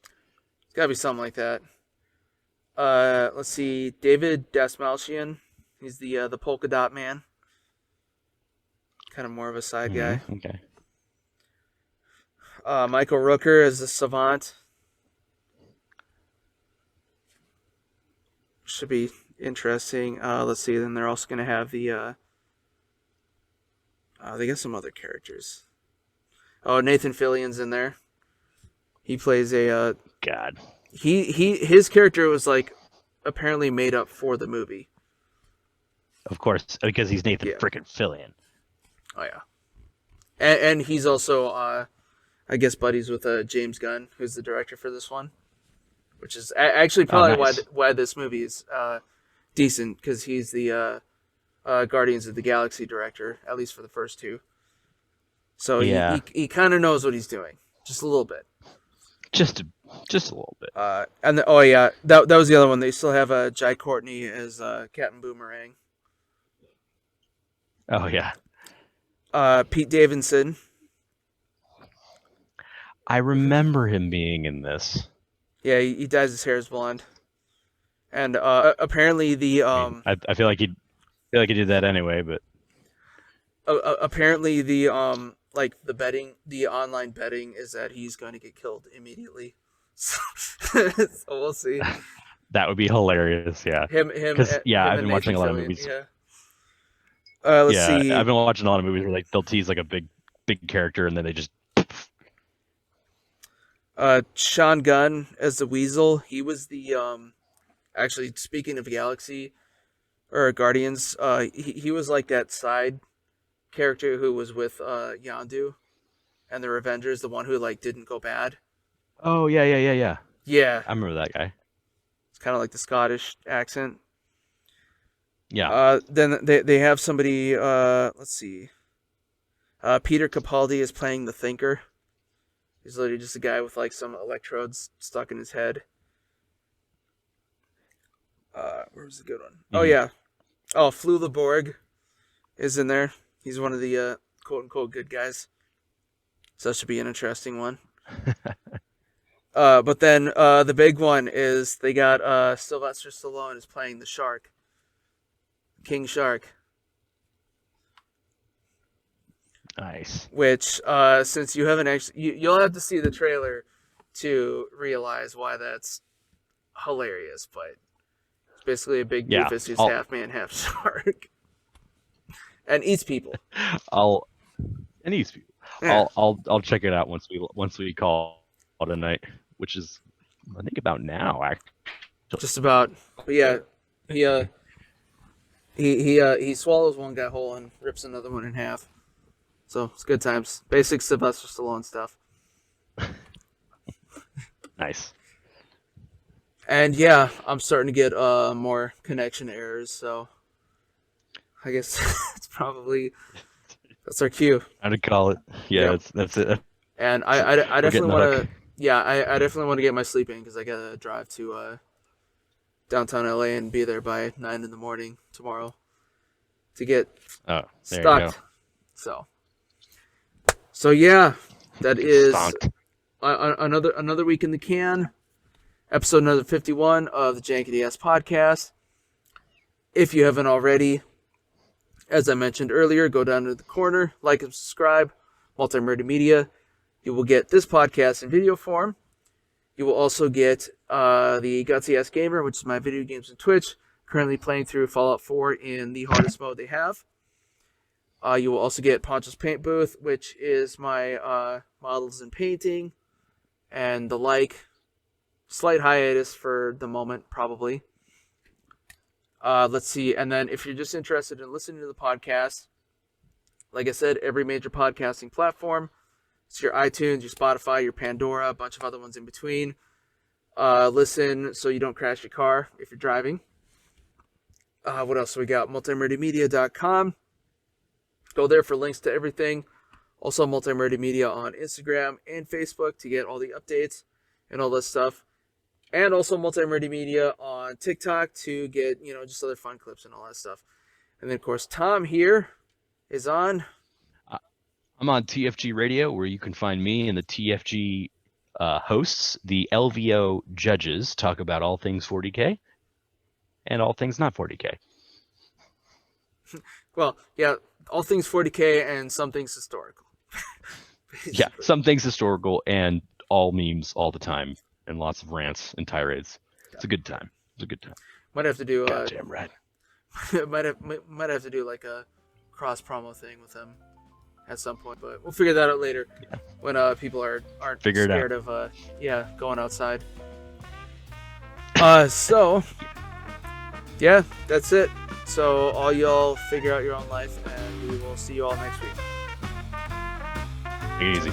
It's gotta be something like that. Let's see, David Dastmalchian. He's the polka dot man. Kind of more of a side guy. Okay. Michael Rooker is the savant. Should be interesting. Let's see. Then they're also gonna have the. They got some other characters. Oh, Nathan Fillion's in there. He plays a. God. His character was like apparently made up for the movie. Of course, because he's Nathan frickin' Fillion. Oh yeah, and he's also I guess buddies with James Gunn, who's the director for this one, which is actually probably nice. why this movie is decent, because he's the Guardians of the Galaxy director, at least for the first two. So yeah. he kind of knows what he's doing, just a little bit. Just a little bit. And oh yeah, that was the other one. They still have Jai Courtney as Captain Boomerang. Oh yeah. Pete Davidson. I remember him being in this. Yeah, he dyes his hair blonde. And apparently the I feel like he did that anyway, but apparently the like the online betting is that he's going to get killed immediately. So we'll see. That would be hilarious. Yeah. Him, Because I've and been watching Nathan a lot of Fillion. movies. Yeah. Let's see. I've been watching a lot of movies where like they'll tease like a big character and then they just. Sean Gunn as the Weasel. He was the actually, speaking of Galaxy or Guardians, he was like that side character who was with Yondu and the Revengers, the one who like didn't go bad. Oh yeah. Yeah, I remember that guy. it's kind of like the Scottish accent. Yeah. Then they have somebody. Let's see. Peter Capaldi is playing the Thinker. He's literally just a guy with like some electrodes stuck in his head. Where was the good one? Mm-hmm. Oh yeah. Oh, Flula Borg is in there. He's one of the quote unquote good guys. So that should be an interesting one. But then the big one is they got Sylvester Stallone is playing the Shark. King Shark. Nice. Which, since you haven't actually, you'll have to see the trailer to realize why that's hilarious. But it's basically a big doofus who's half man, half shark, and eats people. Yeah. I'll check it out once we call tonight, which is I think about now. Actually, just about. But yeah, he swallows one guy whole and rips another one in half. So it's good times. Basic Sylvester Stallone stuff. Nice. And yeah, I'm starting to get more connection errors, so I guess it's probably that's our cue. I'd call it. Yeah, yep. That's it. And I definitely want to. Yeah, I definitely want to get my sleep in because I gotta drive to downtown LA and be there by 9 a.m. tomorrow to get stuck. So yeah, that is another week in the can. Episode number 51 of the jankityasspodcast. If you haven't already, as I mentioned earlier, go down to the corner, like and subscribe. Multi-Murdy Media. You will get this podcast in video form. You will also get the Gutsy Ass Gamer, which is my video games on Twitch. Currently playing through Fallout 4 in the hardest mode they have. You will also get Poncho's Paint Booth, which is my models and painting and the like. Slight hiatus for the moment, probably. Let's see. And then if you're just interested in listening to the podcast, like I said, every major podcasting platform. It's your iTunes, your Spotify, your Pandora, a bunch of other ones in between. Listen so you don't crash your car if you're driving. What else we got? Multimurdymedia.com. Go there for links to everything. Also, Multi-Murdy Media on Instagram and Facebook to get all the updates and all this stuff. And also Multi-Murdy Media on TikTok to get, just other fun clips and all that stuff. And then, of course, Tom here is on. I'm on TFG Radio, where you can find me and the TFG hosts. The LVO judges talk about all things 40K and all things not 40K. Well, yeah, all things 40K and some things historical. Yeah, some things historical and all memes all the time and lots of rants and tirades. It's a good time. Might have to do goddamn right. might have to do like a cross promo thing with them at some point, but we'll figure that out later when people aren't scared of going outside. So yeah, that's it. So all y'all figure out your own life, and we will see you all next week. Easy.